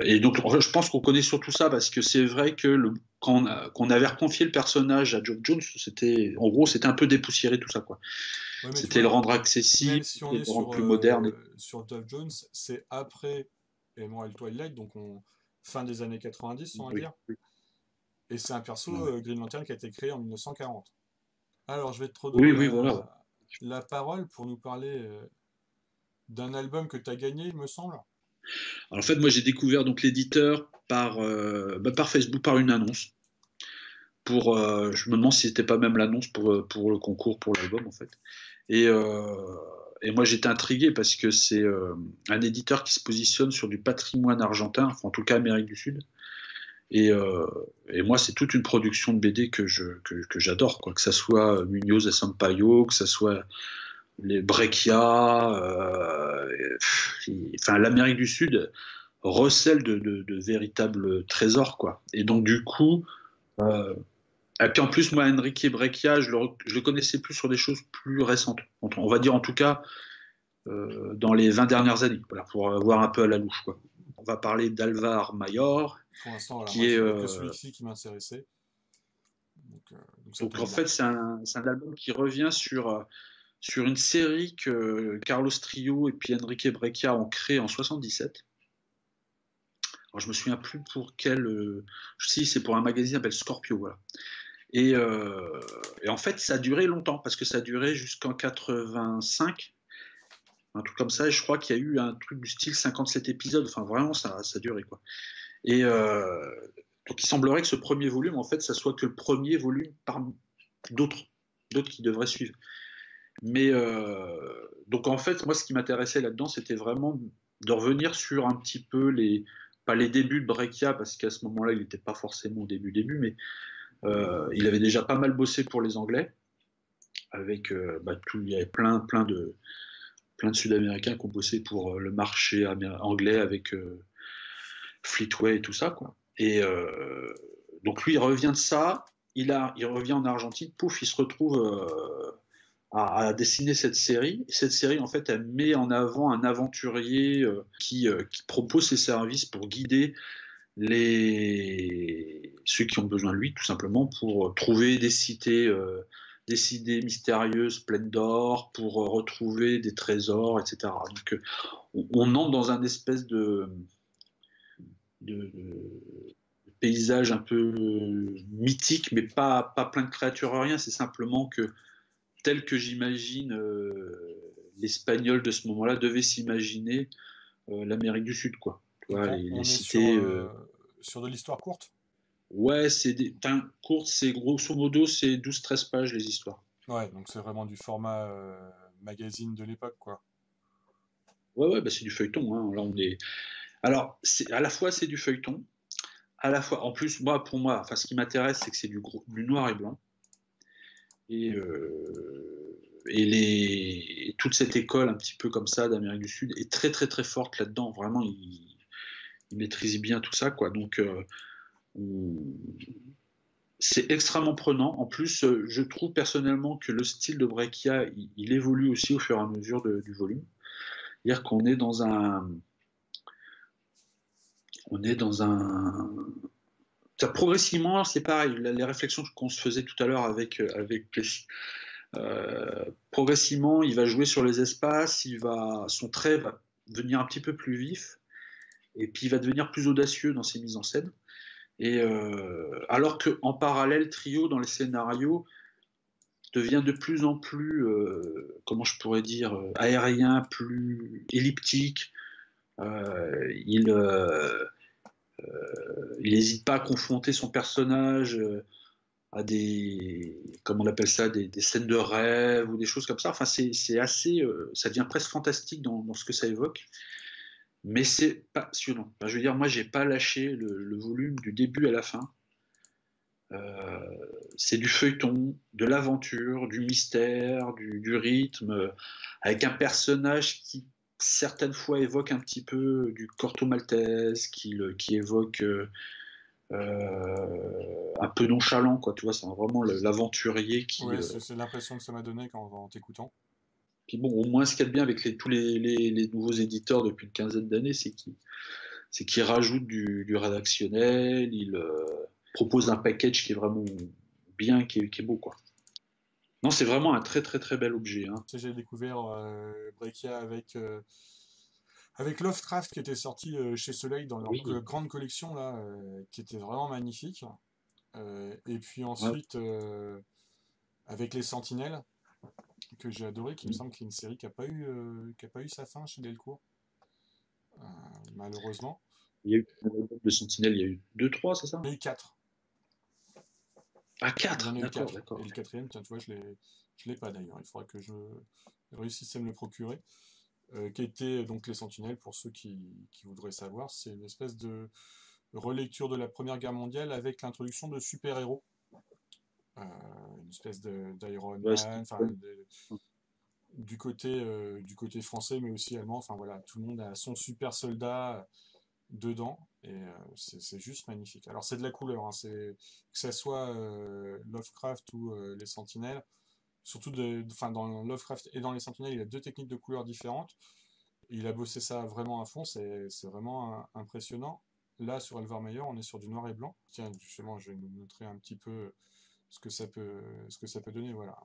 Speaker 2: Et donc, je pense qu'on connaît surtout ça parce que c'est vrai que quand on avait reconfié le personnage à Geoff Jones, en gros, c'était un peu dépoussiéré tout ça, quoi.
Speaker 1: Ouais, mais tu
Speaker 2: C'était le
Speaker 1: vois,
Speaker 2: rendre
Speaker 1: même
Speaker 2: accessible,
Speaker 1: si on
Speaker 2: et
Speaker 1: est
Speaker 2: le rendre plus moderne.
Speaker 1: sur Dove Jones, c'est après Emerald Twilight, donc fin des années 90, on va
Speaker 2: Oui,
Speaker 1: dire.
Speaker 2: oui.
Speaker 1: Et c'est un perso,
Speaker 2: Ouais.
Speaker 1: Green Lantern, qui a été créé en 1940. Alors, je vais te redonner
Speaker 2: Oui, oui, voilà.
Speaker 1: la parole pour nous parler d'un album que tu as gagné, il me semble.
Speaker 2: Alors, en fait, moi, j'ai découvert donc l'éditeur par Facebook, par une annonce. Je me demande si c'était pas même l'annonce pour le concours pour l'album, en fait. Et, euh, et moi, j'étais intrigué parce que c'est un éditeur qui se positionne sur du patrimoine argentin, enfin, en tout cas Amérique du Sud. Et, euh, et moi, c'est toute une production de BD que j'adore, quoi. Que ça soit Munoz et Sampaio, que ça soit les Breccia, enfin, l'Amérique du Sud recèle de véritables trésors, quoi. Et donc,
Speaker 1: Donc,
Speaker 2: du coup, euh, et puis en plus, moi, Enrique Breccia, je le connaissais plus sur des choses plus récentes. On va dire en tout cas dans les 20 dernières années, voilà, pour voir un peu à la louche, quoi. On va parler d'Alvar Mayor,
Speaker 1: pour l'instant, voilà, moi,
Speaker 2: qui est.
Speaker 1: il n'y a que celui-ci qui m'intéressait. Donc ça
Speaker 2: Donc
Speaker 1: tombe
Speaker 2: en
Speaker 1: bien.
Speaker 2: fait, c'est un album qui revient sur une série que Carlos Trio et puis Enrique Breccia ont créée en 77. Alors je me souviens plus pour quel. Si, c'est pour un magazine qui s'appelle Scorpio, voilà. Et, euh, et en fait, ça a duré longtemps, parce que ça a duré jusqu'en 85, un truc comme ça, et je crois qu'il y a eu un truc du style 57 épisodes, enfin vraiment, ça a duré, quoi. Et donc il semblerait que ce premier volume, en fait, ça soit que le premier volume parmi d'autres qui devraient suivre. Mais donc en fait, moi, ce qui m'intéressait là-dedans, c'était vraiment de revenir sur un petit peu pas les débuts de Breccia, parce qu'à ce moment-là, il n'était pas forcément au début, mais il avait déjà pas mal bossé pour les Anglais, avec il y avait plein de Sud-Américains qui ont bossé pour le marché anglais avec Fleetway et tout ça, quoi. Et donc lui, il revient de ça, il revient en Argentine, pouf, il se retrouve à dessiner cette série. Et cette série, en fait, elle met en avant un aventurier qui propose ses services pour guider ceux qui ont besoin de lui, tout simplement, pour trouver des cités mystérieuses pleines d'or, pour retrouver des trésors, etc. Donc, on entre dans un espèce de paysage un peu mythique, mais pas plein de créatures, rien. C'est simplement que, tel que j'imagine, l'Espagnol de ce moment-là devait s'imaginer l'Amérique du Sud, quoi. Tu
Speaker 1: Donc
Speaker 2: vois, les
Speaker 1: on est
Speaker 2: cités.
Speaker 1: sur de l'histoire courte.
Speaker 2: Ouais, courtes, c'est grosso modo, c'est 12-13 pages les histoires.
Speaker 1: Ouais, donc c'est vraiment du format magazine de l'époque, quoi.
Speaker 2: Ouais, ouais, bah c'est du feuilleton, hein. Là, Alors, à la fois c'est du feuilleton, à la fois, en plus, pour moi, enfin, ce qui m'intéresse, c'est que c'est du noir et blanc. Et, toute cette école, un petit peu comme ça, d'Amérique du Sud, est très, très, très forte là-dedans. Vraiment, il maîtrise bien tout ça, quoi. Donc, on- c'est extrêmement prenant. En plus, je trouve personnellement que le style de Breccia, il évolue aussi au fur et à mesure du volume. C'est-à-dire qu'on est dans un. Progressivement, c'est pareil. Les réflexions qu'on se faisait tout à l'heure avec Plessis. Progressivement, il va jouer sur les espaces. Son trait va devenir un petit peu plus vif, et puis il va devenir plus audacieux dans ses mises en scène. Et alors qu'en parallèle, Trio dans les scénarios devient de plus en plus, comment je pourrais dire, aérien, plus elliptique. Il n'hésite pas à confronter son personnage à comment on appelle ça, des scènes de rêve ou des choses comme ça. Enfin, c'est assez, ça devient presque fantastique dans ce que ça évoque. Mais c'est passionnant. Enfin, je veux dire, moi, j'ai pas lâché le volume du début à la fin. C'est du feuilleton, de l'aventure, du mystère, du rythme, avec un personnage qui certaines fois évoque un petit peu du Corto Maltese, qui évoque un peu nonchalant, quoi. Tu vois, c'est vraiment l'aventurier qui.
Speaker 1: Ouais, c'est l'impression que ça m'a donné en t'écoutant.
Speaker 2: Puis bon, au moins, ce qu'il y a de bien avec tous les nouveaux éditeurs depuis une quinzaine d'années, c'est qu'ils rajoutent du rédactionnel, ils proposent un package qui est vraiment bien, qui est beau, quoi. Non, c'est vraiment un très très très bel objet, hein.
Speaker 1: Tu sais, j'ai découvert Breccia avec Lovecraft qui était sorti chez Soleil dans leur
Speaker 2: Oui.
Speaker 1: grande collection là, qui était vraiment magnifique. Et puis
Speaker 2: Ouais.
Speaker 1: ensuite, avec les Sentinelles, que j'ai adoré, qui me semble qu'il y a une série qui a pas eu sa fin chez Delcourt, euh, malheureusement.
Speaker 2: Il y a eu de Sentinelle, il y a eu deux, trois, c'est ça?
Speaker 1: Il y en a eu quatre.
Speaker 2: Ah,
Speaker 1: Il y en
Speaker 2: quatre,
Speaker 1: a eu
Speaker 2: d'accord,
Speaker 1: quatre. Et
Speaker 2: d'accord.
Speaker 1: le quatrième, tiens, tu vois, je l'ai pas d'ailleurs. Il faudra que je réussisse à me le procurer. Qui était donc les Sentinelles, pour ceux qui voudraient savoir. C'est une espèce de relecture de la Première Guerre mondiale avec l'introduction de super-héros. Euh, une espèce d'Iron
Speaker 2: Ouais,
Speaker 1: Man, enfin, du côté français, mais aussi allemand. Enfin voilà, tout le monde a son super soldat dedans, et c'est juste magnifique. Alors c'est de la couleur, hein, que ça soit Lovecraft ou les Sentinelles, surtout enfin, dans Lovecraft et dans les Sentinelles, il a deux techniques de couleurs différentes. Il a bossé ça vraiment à fond, c'est vraiment impressionnant. Là, sur Elvermeyer, on est sur du noir et blanc. Tiens, justement, je vais nous montrer un petit peu ce que ça peut donner. Voilà.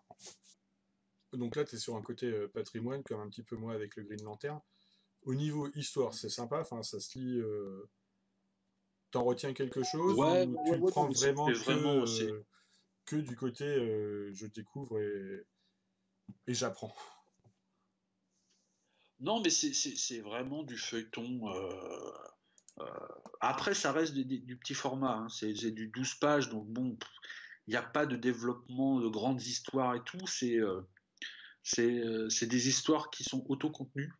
Speaker 1: Donc là, tu es sur un côté patrimoine, comme un petit peu moi avec le Green Lantern. Au niveau histoire, c'est sympa, enfin, ça se lit. T'en retiens quelque chose
Speaker 2: ouais,
Speaker 1: ou tu
Speaker 2: ouais,
Speaker 1: le
Speaker 2: ouais, non,
Speaker 1: prends
Speaker 2: mais c'est
Speaker 1: vraiment
Speaker 2: vraiment, c'est.
Speaker 1: que du côté je découvre et j'apprends.
Speaker 2: Non, mais c'est vraiment du feuilleton. Euh, Après, ça reste du petit format, hein. C'est du 12 pages, donc bon, il n'y a pas de développement de grandes histoires et tout. C'est des histoires qui sont autocontenues.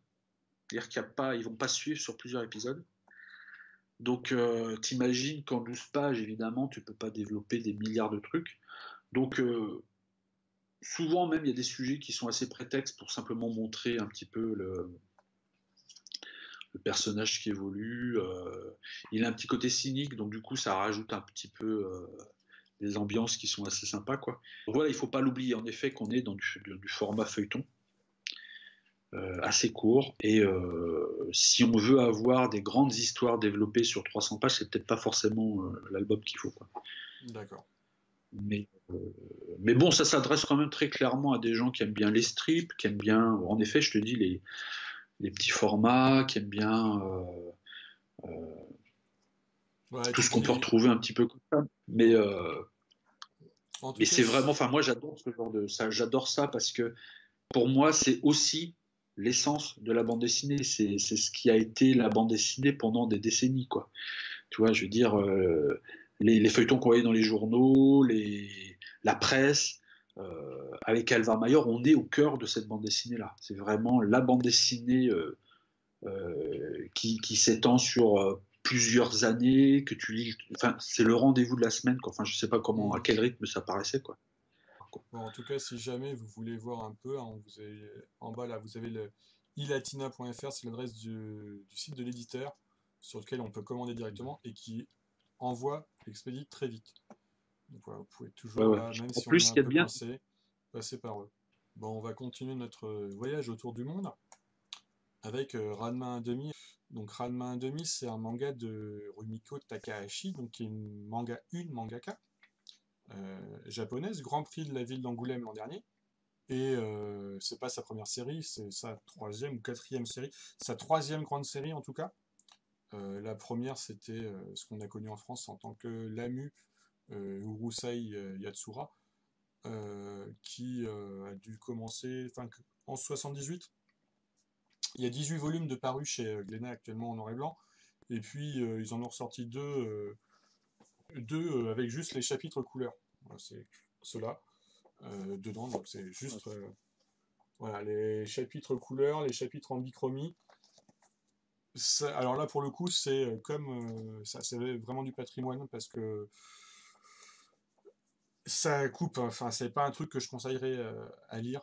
Speaker 2: C'est-à-dire qu'il y a pas, ils vont pas suivre sur plusieurs épisodes. Donc, t'imagines qu'en 12 pages, évidemment, tu peux pas développer des milliards de trucs. Donc, souvent même, il y a des sujets qui sont assez prétextes pour simplement montrer un petit peu le personnage qui évolue. Il a un petit côté cynique, donc du coup, ça rajoute un petit peu des ambiances qui sont assez sympas, quoi. Donc, voilà, il faut pas l'oublier, en effet, qu'on est dans du format feuilleton. Assez court. Et si on veut avoir des grandes histoires développées sur 300 pages, c'est peut-être pas forcément l'album qu'il faut, quoi.
Speaker 1: D'accord.
Speaker 2: Mais, mais bon, ça s'adresse quand même très clairement à des gens qui aiment bien les strips, qui aiment bien, en effet, je te dis, les petits formats, qui aiment bien
Speaker 1: Ouais,
Speaker 2: tout
Speaker 1: tout
Speaker 2: ce
Speaker 1: ce
Speaker 2: qu'on
Speaker 1: qui
Speaker 2: peut
Speaker 1: est.
Speaker 2: retrouver un petit peu comme ça.
Speaker 1: En tout
Speaker 2: Mais
Speaker 1: cas,
Speaker 2: c'est vraiment, enfin, moi, j'adore ce genre de ça. J'adore ça parce que pour moi, c'est aussi l'essence de la bande dessinée. C'est ce qui a été la bande dessinée pendant des décennies, quoi. Tu vois, je veux dire, les feuilletons qu'on voyait dans les journaux, la presse, avec Alvar Mayer, on est au cœur de cette bande dessinée-là. C'est vraiment la bande dessinée qui s'étend sur plusieurs années, que tu lis. Enfin, c'est le rendez-vous de la semaine, quoi. Enfin, je sais pas comment, à
Speaker 1: hmm.
Speaker 2: quel rythme ça paraissait, quoi.
Speaker 1: Bon, en tout cas, si jamais vous voulez voir un peu, hein, en bas là, vous avez le ilatina.fr, c'est l'adresse du site de l'éditeur sur lequel on peut commander directement et qui expédie très vite. Donc voilà, vous pouvez
Speaker 2: Ouais,
Speaker 1: toujours
Speaker 2: ouais.
Speaker 1: là, même
Speaker 2: En
Speaker 1: si on
Speaker 2: plus,
Speaker 1: est
Speaker 2: ce
Speaker 1: un
Speaker 2: qui est
Speaker 1: peu
Speaker 2: bien,
Speaker 1: coincé, passer par eux. Bon, on va continuer notre voyage autour du monde avec Ranma 1,5. Donc Ranma 1,5, c'est un manga de Rumiko Takahashi, donc qui est une mangaka japonaise, Grand Prix de la ville d'Angoulême l'an dernier. Et c'est pas sa première série, c'est sa troisième ou quatrième série, sa troisième grande série en tout cas. La première, c'était ce qu'on a connu en France en tant que Lamu Urusei Yatsura, qui a dû commencer en 78. Il y a 18 volumes de parus chez Glénat actuellement en noir et blanc. Et puis ils en ont ressorti deux avec juste les chapitres couleurs. Voilà, c'est ceux-là dedans. Donc c'est juste voilà, les chapitres couleurs, les chapitres en bichromie. Alors là, pour le coup, c'est ça, c'est vraiment du patrimoine parce que ça coupe. Enfin, c'est pas un truc que je conseillerais à lire,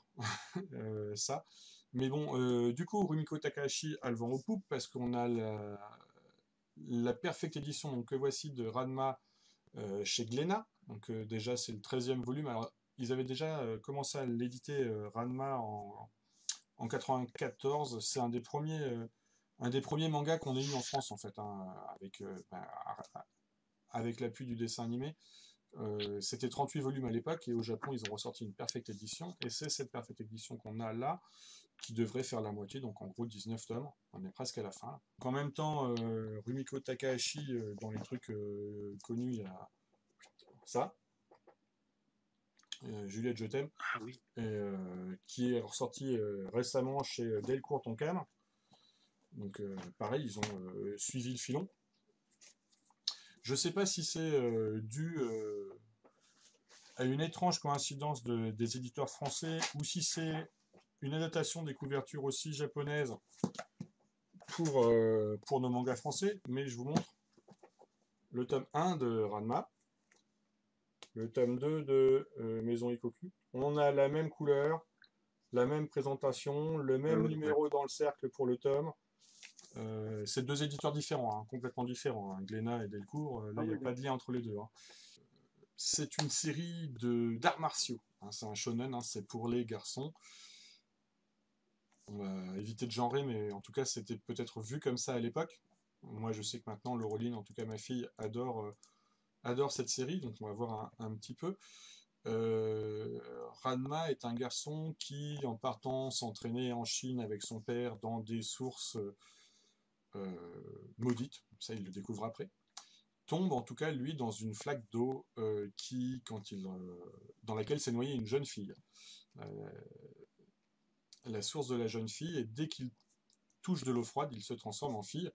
Speaker 1: ça. Mais bon, du coup, Rumiko Takahashi a le vent aux poupes parce qu'on a la perfecte édition donc, que voici de Ranma chez Glénat. Donc déjà, c'est le 13e volume. Alors, ils avaient déjà commencé à l'éditer Ranma en 94. C'est un des premiers mangas qu'on ait eu en France, en fait, hein, avec l'appui du dessin animé. C'était 38 volumes à l'époque, et au Japon, ils ont ressorti une perfecte édition, et c'est cette perfecte édition qu'on a là, qui devrait faire la moitié, donc en gros 19 tomes. On est presque à la fin. Donc, en même temps, Rumiko Takahashi, dans les trucs connus, ça, Juliette, je t'aime,
Speaker 2: Ah oui.
Speaker 1: qui est ressorti récemment chez Delcourt Tonkam. Donc pareil, ils ont suivi le filon. Je ne sais pas si c'est dû à une étrange coïncidence des éditeurs français ou si c'est une adaptation des couvertures aussi japonaises pour nos mangas français, mais je vous montre le tome 1 de Ranma, le tome 2 de Maison Ikoku. On a la même couleur, la même présentation, le même numéro dans le cercle pour le tome. C'est deux éditeurs différents, hein, complètement différents, hein, Glénat et Delcourt. Là, il n'y a pas de lien entre les deux. Hein. C'est une série d'arts martiaux. Hein, c'est un shonen, hein, c'est pour les garçons. On va éviter de genrer, mais en tout cas, c'était peut-être vu comme ça à l'époque. Moi, je sais que maintenant, Laureline, en tout cas ma fille, adore cette série, donc on va voir un petit peu. Ranma est un garçon qui, en partant s'entraîner en Chine avec son père dans des sources maudites, ça il le découvre après, tombe en tout cas lui dans une flaque d'eau dans laquelle s'est noyée une jeune fille. La source de la jeune fille, et dès qu'il touche de l'eau froide, il se transforme en fille.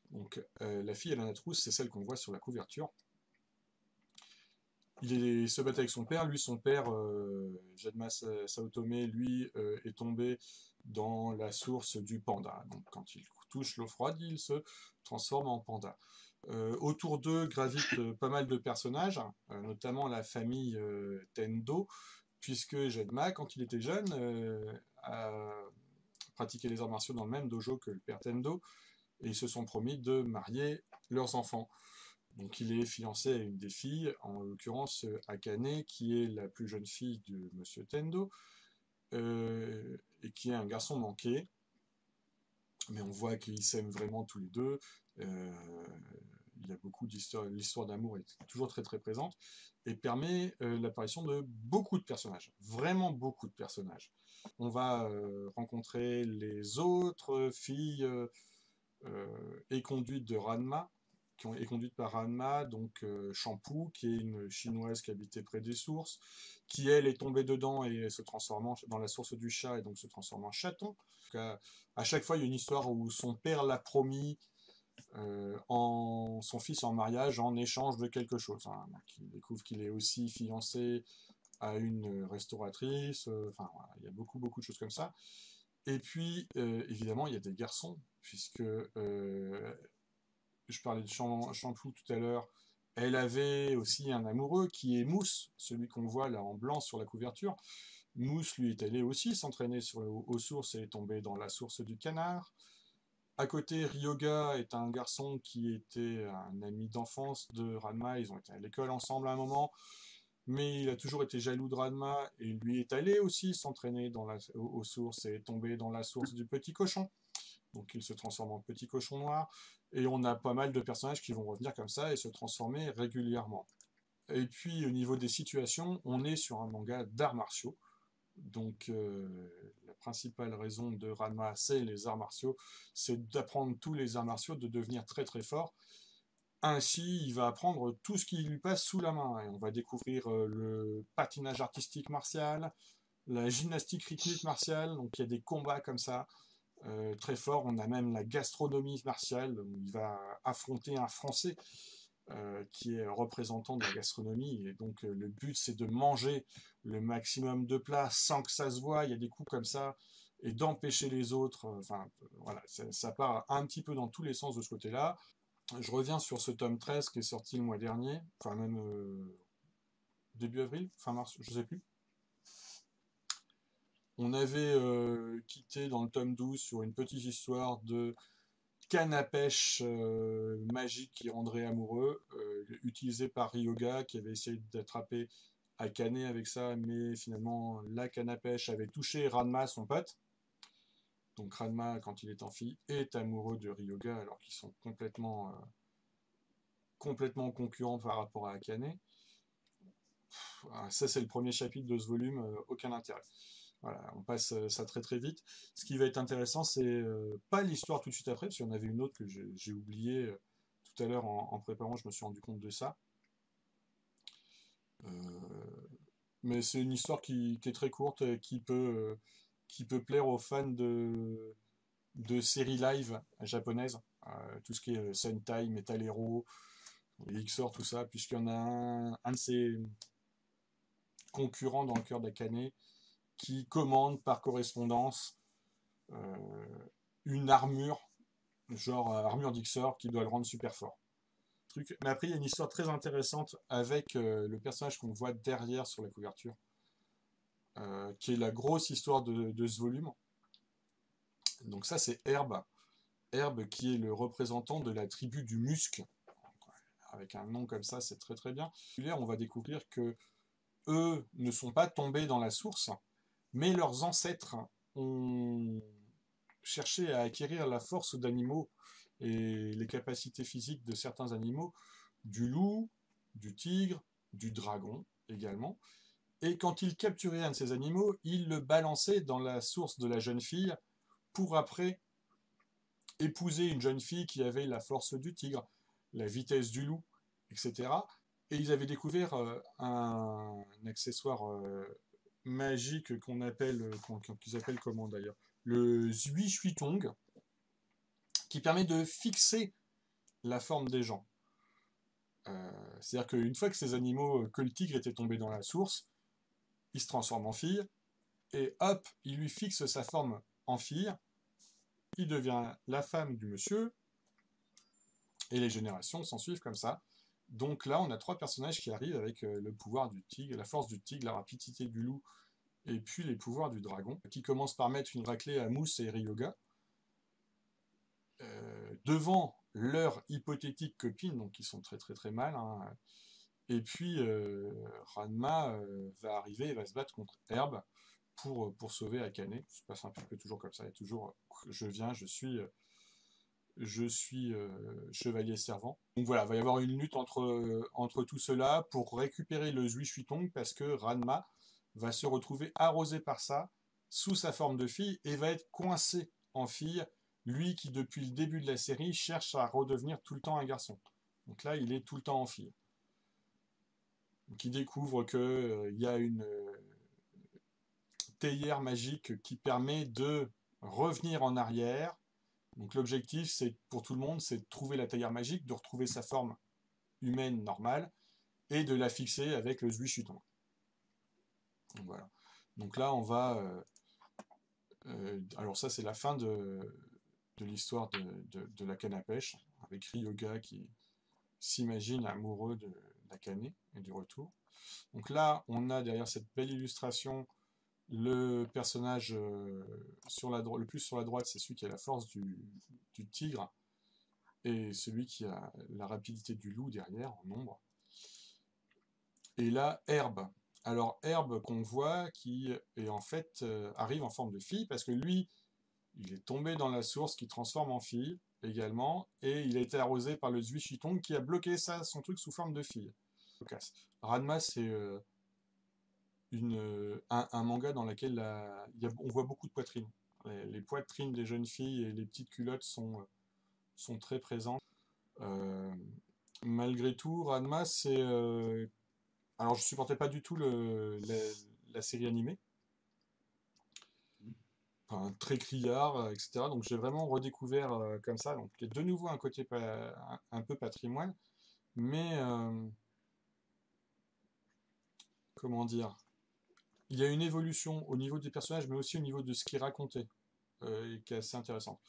Speaker 1: Donc la fille à la trousse, c'est celle qu'on voit sur la couverture. Il se battait avec son père. Lui, son père, Jadma Saotome, lui, est tombé dans la source du panda. Donc quand il touche l'eau froide, il se transforme en panda. Autour d'eux gravitent pas mal de personnages, notamment la famille Tendo, puisque Jadma, quand il était jeune, a pratiqué les arts martiaux dans le même dojo que le père Tendo, et ils se sont promis de marier leurs enfants. Donc il est fiancé à une des filles, en l'occurrence Akane, qui est la plus jeune fille de Monsieur Tendo, et qui est un garçon manqué. Mais on voit qu'ils s'aiment vraiment tous les deux. Il y a beaucoup d'histoires. L'histoire d'amour est toujours très très présente et permet l'apparition de beaucoup de personnages, vraiment beaucoup de personnages. On va rencontrer les autres filles éconduites de Ranma, qui est conduite par Ranma, donc Shampoo, qui est une chinoise qui habitait près des sources, qui elle est tombée dedans et se transforme dans la source du chat et donc se transforme en chaton. À chaque fois, il y a une histoire où son père l'a promis son fils en mariage en échange de quelque chose. Hein. Donc, il découvre qu'il est aussi fiancé à une restauratrice. Enfin, voilà, il y a beaucoup beaucoup de choses comme ça. Et puis, évidemment, il y a des garçons, puisque je parlais de Shampoo tout à l'heure, elle avait aussi un amoureux qui est Mousse, celui qu'on voit là en blanc sur la couverture. Mousse, lui, est allé aussi s'entraîner aux sources et est tombé dans la source du canard. À côté, Ryoga est un garçon qui était un ami d'enfance de Ranma. Ils ont été à l'école ensemble à un moment, mais il a toujours été jaloux de Ranma et lui est allé aussi s'entraîner aux sources et est tombé dans la source du petit cochon. Donc il se transforme en petit cochon noir. Et on a pas mal de personnages qui vont revenir comme ça et se transformer régulièrement. Et puis au niveau des situations, on est sur un manga d'arts martiaux. Donc la principale raison de Ranma, c'est les arts martiaux, c'est d'apprendre tous les arts martiaux, de devenir très très fort. Ainsi, il va apprendre tout ce qui lui passe sous la main. Et on va découvrir le patinage artistique martial, la gymnastique rythmique martiale, donc il y a des combats comme ça. Très fort, on a même la gastronomie martiale, où il va affronter un Français qui est représentant de la gastronomie, et donc le but c'est de manger le maximum de plats sans que ça se voie, il y a des coups comme ça, et d'empêcher les autres, enfin voilà, ça part un petit peu dans tous les sens de ce côté-là. Je reviens sur ce tome 13 qui est sorti le mois dernier, enfin même début avril, fin mars, je sais plus. On avait quitté dans le tome 12 sur une petite histoire de canne à pêche magique qui rendrait amoureux, utilisé par Ryoga qui avait essayé d'attraper Akane avec ça, mais finalement la canne à pêche avait touché Ranma, son pote. Donc Ranma, quand il est en fille, est amoureux de Ryoga alors qu'ils sont complètement concurrents par rapport à Akane. Ça c'est le premier chapitre de ce volume, aucun intérêt. Voilà, on passe ça très très vite. Ce qui va être intéressant, c'est pas l'histoire tout de suite après, parce qu'il y en avait une autre que j'ai oubliée tout à l'heure en préparant, je me suis rendu compte de ça. Mais c'est une histoire qui est très courte et qui peut plaire aux fans de séries live japonaises, tout ce qui est Sentai, Metal Hero, XOR, tout ça, puisqu'il y en a un de ses concurrents dans le cœur d'Akane qui commande par correspondance une armure, genre armure d'Ixor, qui doit le rendre super fort. Mais après, il y a une histoire très intéressante avec le personnage qu'on voit derrière sur la couverture, qui est la grosse histoire de ce volume. Donc ça, c'est Herbe. Herbe qui est le représentant de la tribu du Musc. Avec un nom comme ça, c'est très très bien. On va découvrir que eux ne sont pas tombés dans la source, mais leurs ancêtres ont cherché à acquérir la force d'animaux et les capacités physiques de certains animaux, du loup, du tigre, du dragon également. Et quand ils capturaient un de ces animaux, ils le balançaient dans la source de la jeune fille pour après épouser une jeune fille qui avait la force du tigre, la vitesse du loup, etc. Et ils avaient découvert un accessoire magique qu'ils appellent comment d'ailleurs, le Zhui Shui Tong, qui permet de fixer la forme des gens. C'est-à-dire qu'une fois que ces animaux, que le tigre était tombé dans la source, il se transforme en fille, et hop, il lui fixe sa forme en fille, il devient la femme du monsieur, et les générations s'en suivent comme ça. Donc là, on a 3 personnages qui arrivent avec le pouvoir du tigre, la force du tigre, la rapidité du loup, et puis les pouvoirs du dragon, qui commencent par mettre une raclée à Mousse et Ryoga, devant leur hypothétique copine, donc qui sont très très très mal, hein. Et puis Ranma va arriver et va se battre contre Herbe pour sauver Akane. Ça se passe un petit peu toujours comme ça, il y a toujours je viens, je suis chevalier servant. Donc voilà, il va y avoir une lutte entre tout cela pour récupérer le Zhui Shuitong parce que Ranma va se retrouver arrosé par ça, sous sa forme de fille, et va être coincé en fille, lui qui depuis le début de la série cherche à redevenir tout le temps un garçon. Donc là, il est tout le temps en fille. Donc il découvre qu'il y a une théière magique qui permet de revenir en arrière. Donc l'objectif, c'est pour tout le monde, c'est de trouver la théière magique, de retrouver sa forme humaine normale et de la fixer avec le Zhui Shuitong. Donc voilà. Donc là, on va. Alors ça, c'est la fin de l'histoire de la canne à pêche, avec Ryoga qui s'imagine amoureux de l'Akane et du retour. Donc là, on a derrière cette belle illustration le personnage le plus sur la droite, c'est celui qui a la force du tigre, et celui qui a la rapidité du loup derrière, en ombre. Et là, Herbe. Alors, Herbe qu'on voit qui est en fait arrive en forme de fille, parce que lui, il est tombé dans la source qui transforme en fille également, et il a été arrosé par le Zhui Shuitong qui a bloqué ça, son truc sous forme de fille. Ranma, c'est un manga dans lequel on voit beaucoup de poitrines. Les poitrines des jeunes filles et les petites culottes sont très présentes. Malgré tout, Ranma, c'est... alors, je supportais pas du tout la série animée. Enfin, très criard, etc. Donc, j'ai vraiment redécouvert comme ça. Donc, il y a de nouveau un côté un peu patrimoine. Mais, comment dire, il y a une évolution au niveau des personnages, mais aussi au niveau de ce qu'ils racontaient, qui est assez intéressante.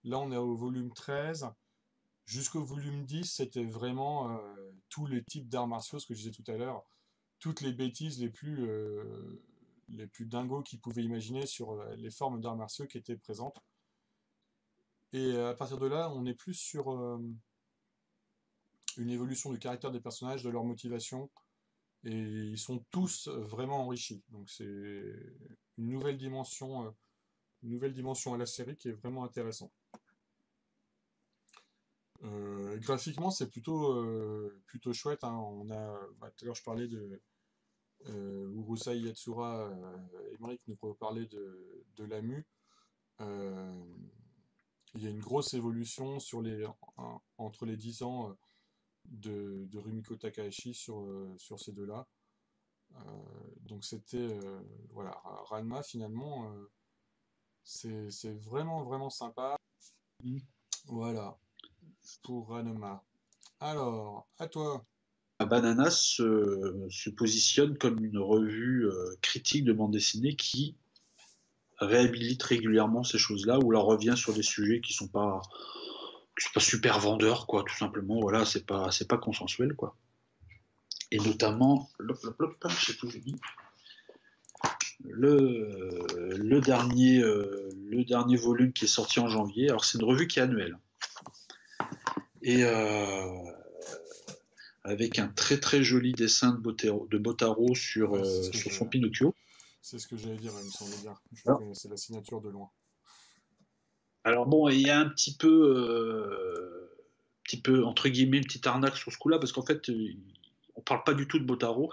Speaker 1: Là, on est au volume 13. Jusqu'au volume 10, c'était vraiment tous les types d'arts martiaux, ce que je disais tout à l'heure, toutes les bêtises les plus dingos qu'ils pouvaient imaginer sur les formes d'arts martiaux qui étaient présentes. Et à partir de là, on est plus sur une évolution du caractère des personnages, de leur motivation, et ils sont tous vraiment enrichis. Donc c'est une nouvelle dimension à la série qui est vraiment intéressante. Graphiquement, c'est plutôt chouette, hein. Tout à l'heure, je parlais de Urusei Yatsura. Emmerich nous parlait de Lamu. Il y a une grosse évolution entre les 10 ans de Rumiko Takahashi sur ces deux-là. Donc c'était voilà, Ranma finalement, c'est vraiment vraiment sympa.
Speaker 2: Mm.
Speaker 1: Voilà pour Ranma. Alors, à toi.
Speaker 2: Banana se positionne comme une revue critique de bande dessinée qui réhabilite régulièrement ces choses-là, ou alors revient sur des sujets qui sont pas super vendeurs, quoi, tout simplement. Voilà, c'est pas consensuel, quoi. Et notamment, je sais plus où j'ai mis, le dernier volume qui est sorti en janvier. Alors c'est une revue qui est annuelle et avec un très très joli dessin de Botaro sur,
Speaker 1: Ouais,
Speaker 2: sur son Pinocchio.
Speaker 1: c'est ce que j'allais dire, il me semblait bien. Je
Speaker 2: Alors,
Speaker 1: connaissais la signature de loin.
Speaker 2: alors bon, il y a un petit peu entre guillemets une petite arnaque sur ce coup-là parce qu'en fait, on parle pas du tout de Botaro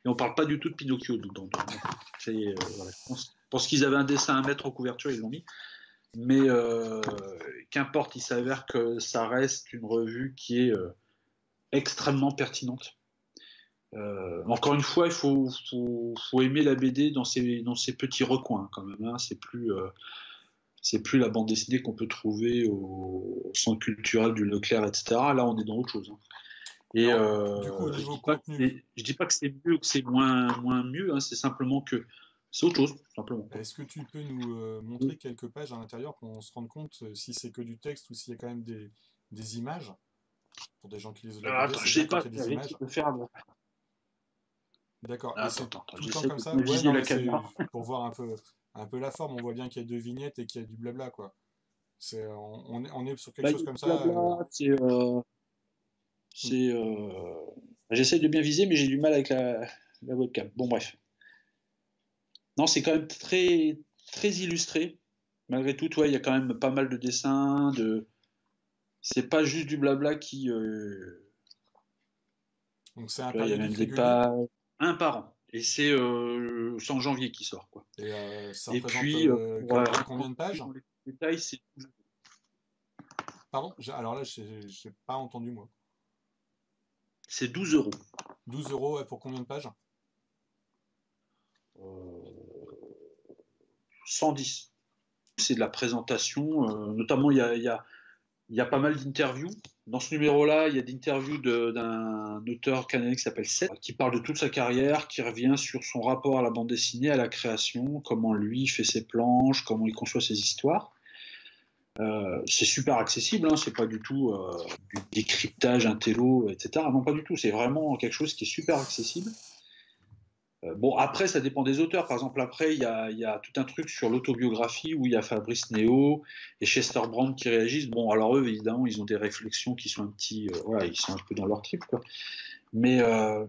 Speaker 2: et on parle pas du tout de Pinocchio dedans. Donc, voilà, je pense qu'ils avaient un dessin à mettre en couverture, ils l'ont mis. Mais qu'importe, il s'avère que ça reste une revue qui est extrêmement pertinente. Encore une fois, il faut aimer la BD dans ses petits recoins quand même. Hein. C'est plus la bande dessinée qu'on peut trouver au centre culturel du Leclerc, etc. Là, on est dans autre chose. Hein. Et
Speaker 1: Alors, du coup, au
Speaker 2: je
Speaker 1: niveau
Speaker 2: dis pas que
Speaker 1: contenu,
Speaker 2: c'est mieux ou que c'est moins mieux. Hein. C'est simplement que c'est autre chose, tout simplement. Quoi.
Speaker 1: est-ce que tu peux nous montrer quelques pages à l'intérieur pour qu'on se rende compte si c'est que du texte ou s'il y a quand même des images? Pour des gens qui lisent de la BD,
Speaker 2: Attends,
Speaker 1: c'est
Speaker 2: je sais
Speaker 1: bien quand
Speaker 2: pas.
Speaker 1: il y a des
Speaker 2: J'avais
Speaker 1: images.
Speaker 2: essayé de faire.
Speaker 1: D'accord. Et c'est
Speaker 2: Attends,
Speaker 1: tout le temps
Speaker 2: j'essaie
Speaker 1: comme
Speaker 2: de
Speaker 1: ça?
Speaker 2: bien
Speaker 1: Ouais,
Speaker 2: viser
Speaker 1: non,
Speaker 2: la
Speaker 1: mais c'est
Speaker 2: caméra.
Speaker 1: pour voir un peu la forme. On voit bien qu'il y a deux vignettes et qu'il y a du blabla, quoi. On est sur quelque
Speaker 2: Bah, il y
Speaker 1: chose
Speaker 2: a
Speaker 1: comme
Speaker 2: du
Speaker 1: ça.
Speaker 2: blabla, j'essaie de bien viser, mais j'ai du mal avec la webcam. Bon, bref. Non, c'est quand même très, très illustré. Malgré tout, ouais, il y a quand même pas mal de dessins. C'est pas juste du blabla qui.
Speaker 1: Donc c'est un
Speaker 2: Tu vois, il y a
Speaker 1: périodique
Speaker 2: même des
Speaker 1: régulier
Speaker 2: pages. Un par an. Et c'est en janvier qui sort, quoi.
Speaker 1: et ça
Speaker 2: Et
Speaker 1: représente
Speaker 2: puis, pour
Speaker 1: combien de pages?
Speaker 2: rentrer dans les détails,
Speaker 1: Pardon? Alors là, j'ai pas entendu moi.
Speaker 2: c'est 12 euros.
Speaker 1: 12 € ouais, pour combien de pages?
Speaker 2: Euh, 110. C'est de la présentation. Notamment, il y a pas mal d'interviews. Dans ce numéro-là, il y a d'interviews d'un auteur canadien qui s'appelle Seth, qui parle de toute sa carrière, qui revient sur son rapport à la bande dessinée, à la création, comment lui fait ses planches, comment il conçoit ses histoires. C'est super accessible, hein, c'est pas du tout du décryptage intello, etc. Non, pas du tout. C'est vraiment quelque chose qui est super accessible. Bon, après, ça dépend des auteurs. Par exemple, après, il y a tout un truc sur l'autobiographie où il y a Fabrice Néo et Chester Brand qui réagissent. Bon, alors eux, évidemment, ils ont des réflexions qui sont un petit, voilà, ils sont un peu dans leur trip, quoi. Mais ben,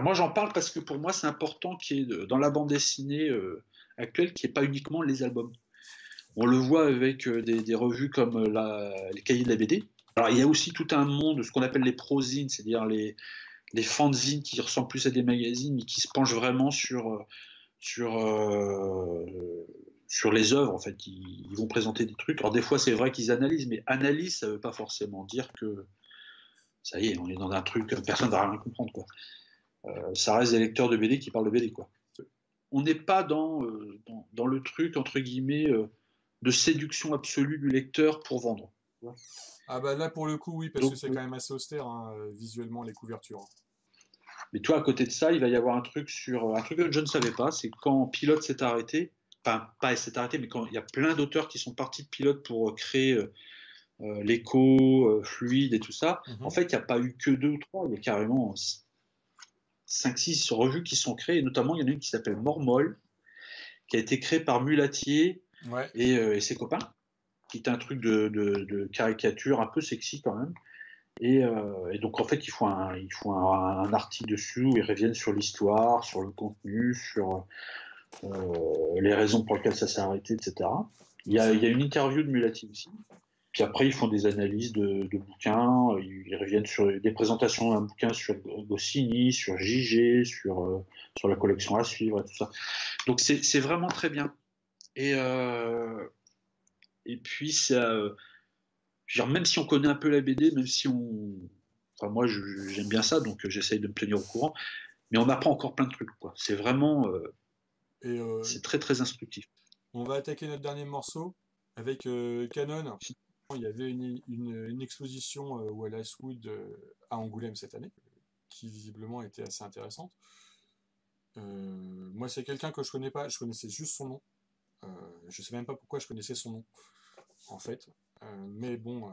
Speaker 2: moi, j'en parle parce que pour moi, c'est important qu'il y ait dans la bande dessinée actuelle, qu'il n'y ait pas uniquement les albums. On le voit avec des revues comme les Cahiers de la BD. Alors, il y a aussi tout un monde, ce qu'on appelle les prosines, c'est-à-dire les fanzines qui ressemblent plus à des magazines, mais qui se penchent vraiment sur, euh, sur les œuvres. En fait, ils vont présenter des trucs. Alors des fois, c'est vrai qu'ils analysent, mais analyse, ça ne veut pas forcément dire que ça y est, on est dans un truc, personne ne va rien comprendre, quoi. Ça reste des lecteurs de BD qui parlent de BD, quoi. On n'est pas dans le truc, entre guillemets, de séduction absolue du lecteur pour vendre.
Speaker 1: Ah bah là pour le coup oui parce que
Speaker 2: Donc,
Speaker 1: c'est quand même assez austère hein, visuellement les couvertures.
Speaker 2: mais toi, à côté de ça, il va y avoir un truc que je ne savais pas, c'est quand Pilote s'est arrêté, enfin pas s'est arrêté, mais quand il y a plein d'auteurs qui sont partis de Pilote pour créer l'écho, fluide et tout ça. En
Speaker 1: Mhm.
Speaker 2: fait, il n'y a pas eu que deux ou trois, il y a carrément 5, 6 revues qui sont créées, et notamment il y en a une qui s'appelle Mormol, qui a été créée par Mulatier
Speaker 1: Ouais.
Speaker 2: et ses copains, qui est un truc de caricature un peu sexy quand même. Et donc en fait, ils font un article dessus où ils reviennent sur l'histoire, sur le contenu, sur les raisons pour lesquelles ça s'est arrêté, etc. Il y a une interview de Mulati aussi. Puis après, ils font des analyses de bouquins, ils reviennent sur des présentations d'un bouquin sur Goscinny, sur JG, sur la collection à suivre, et tout ça. Donc c'est vraiment très bien. Et puis, genre, même si on connaît un peu la BD, même si on. Enfin, moi, j'aime bien ça, donc j'essaye de me tenir au courant. Mais on apprend encore plein de trucs, quoi. C'est vraiment,
Speaker 1: Et
Speaker 2: c'est très très instructif.
Speaker 1: on va attaquer notre dernier morceau avec Canon. Il y avait une exposition au Wallace Wood à Angoulême cette année, qui visiblement était assez intéressante. Moi, c'est quelqu'un que je connais pas, je connaissais juste son nom. Je sais même pas pourquoi je connaissais son nom, en fait. Mais bon,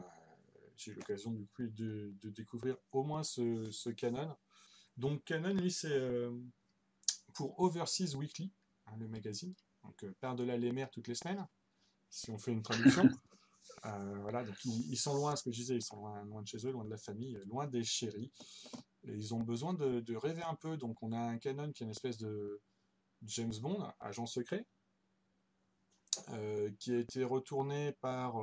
Speaker 1: j'ai eu l'occasion du coup de découvrir au moins ce Canon. Donc Canon, lui, c'est pour Overseas Weekly, hein, le magazine. Donc par-delà les mers toutes les semaines, si on fait une traduction. Voilà, donc ils sont loin, ce que je disais, ils sont loin de chez eux, loin de la famille, loin des chéris. Et ils ont besoin de rêver un peu. Donc on a un Canon qui est une espèce de James Bond, agent secret, qui a été retourné par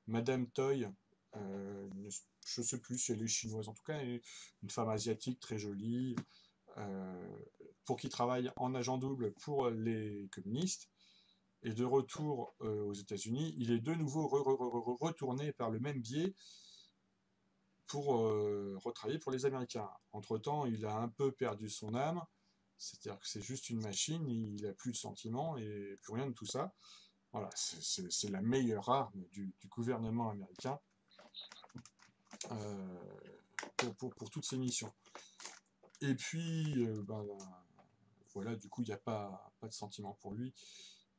Speaker 1: Madame Toy. Je ne sais plus si elle est chinoise, en tout cas, une femme asiatique très jolie, pour qui travaille en agent double pour les communistes. Et de retour aux États-Unis, il est de nouveau retourné par le même biais pour retravailler pour les Américains. Entre-temps, il a un peu perdu son âme, c'est-à-dire que c'est juste une machine, il n'a plus de sentiments et plus rien de tout ça. Voilà, c'est la meilleure arme du gouvernement américain pour toutes ces missions. Et puis, voilà, du coup, il n'y a pas de sentiment pour lui.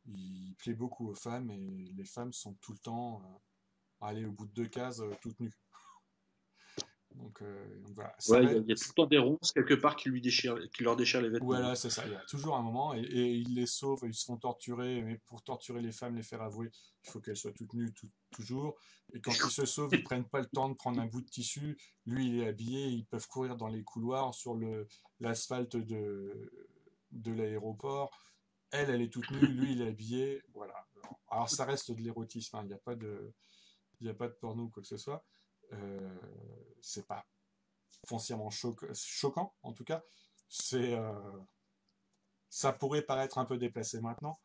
Speaker 1: Il plaît beaucoup aux femmes et les femmes sont tout le temps aller au bout de 2 cases toutes nues. Donc voilà, ça
Speaker 2: Ouais,
Speaker 1: reste.
Speaker 2: il y a tout le temps des ronces quelque part qui leur déchirent les vêtements.
Speaker 1: Voilà, c'est ça. Il y a toujours un moment et ils les sauvent, ils se font torturer, mais pour torturer les femmes, les faire avouer, il faut qu'elles soient toutes nues toujours. Et quand ils se sauvent, ils prennent pas le temps de prendre un bout de tissu. Lui, il est habillé, ils peuvent courir dans les couloirs sur l'asphalte de l'aéroport. Elle est toute nue, lui, il est habillé. Voilà. Alors ça reste de l'érotisme, hein. Il n'y a pas de porno ou quoi que ce soit. Euh, c'est pas foncièrement choquant, en tout cas. C'est ça pourrait paraître un peu déplacé maintenant,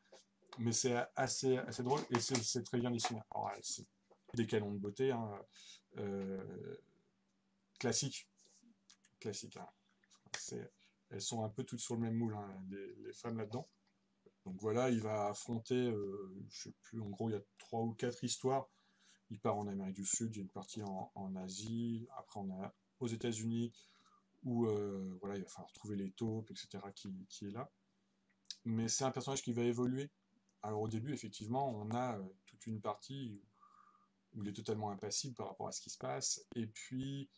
Speaker 1: mais c'est assez drôle et c'est très bien dessiné. Alors, c'est des canons de beauté, hein, euh, classiques, classiques. Hein. Elles sont un peu toutes sur le même moule, hein, les femmes là-dedans. Donc voilà, il va affronter, je sais plus, en gros, il y a 3 ou 4 histoires. Il part en Amérique du Sud, il y a une partie en Asie, après on a aux États-Unis, où voilà, il va falloir trouver les taupes, etc., qui est là. Mais c'est un personnage qui va évoluer. Alors au début, effectivement, on a toute une partie où il est totalement impassible par rapport à ce qui se passe, et puis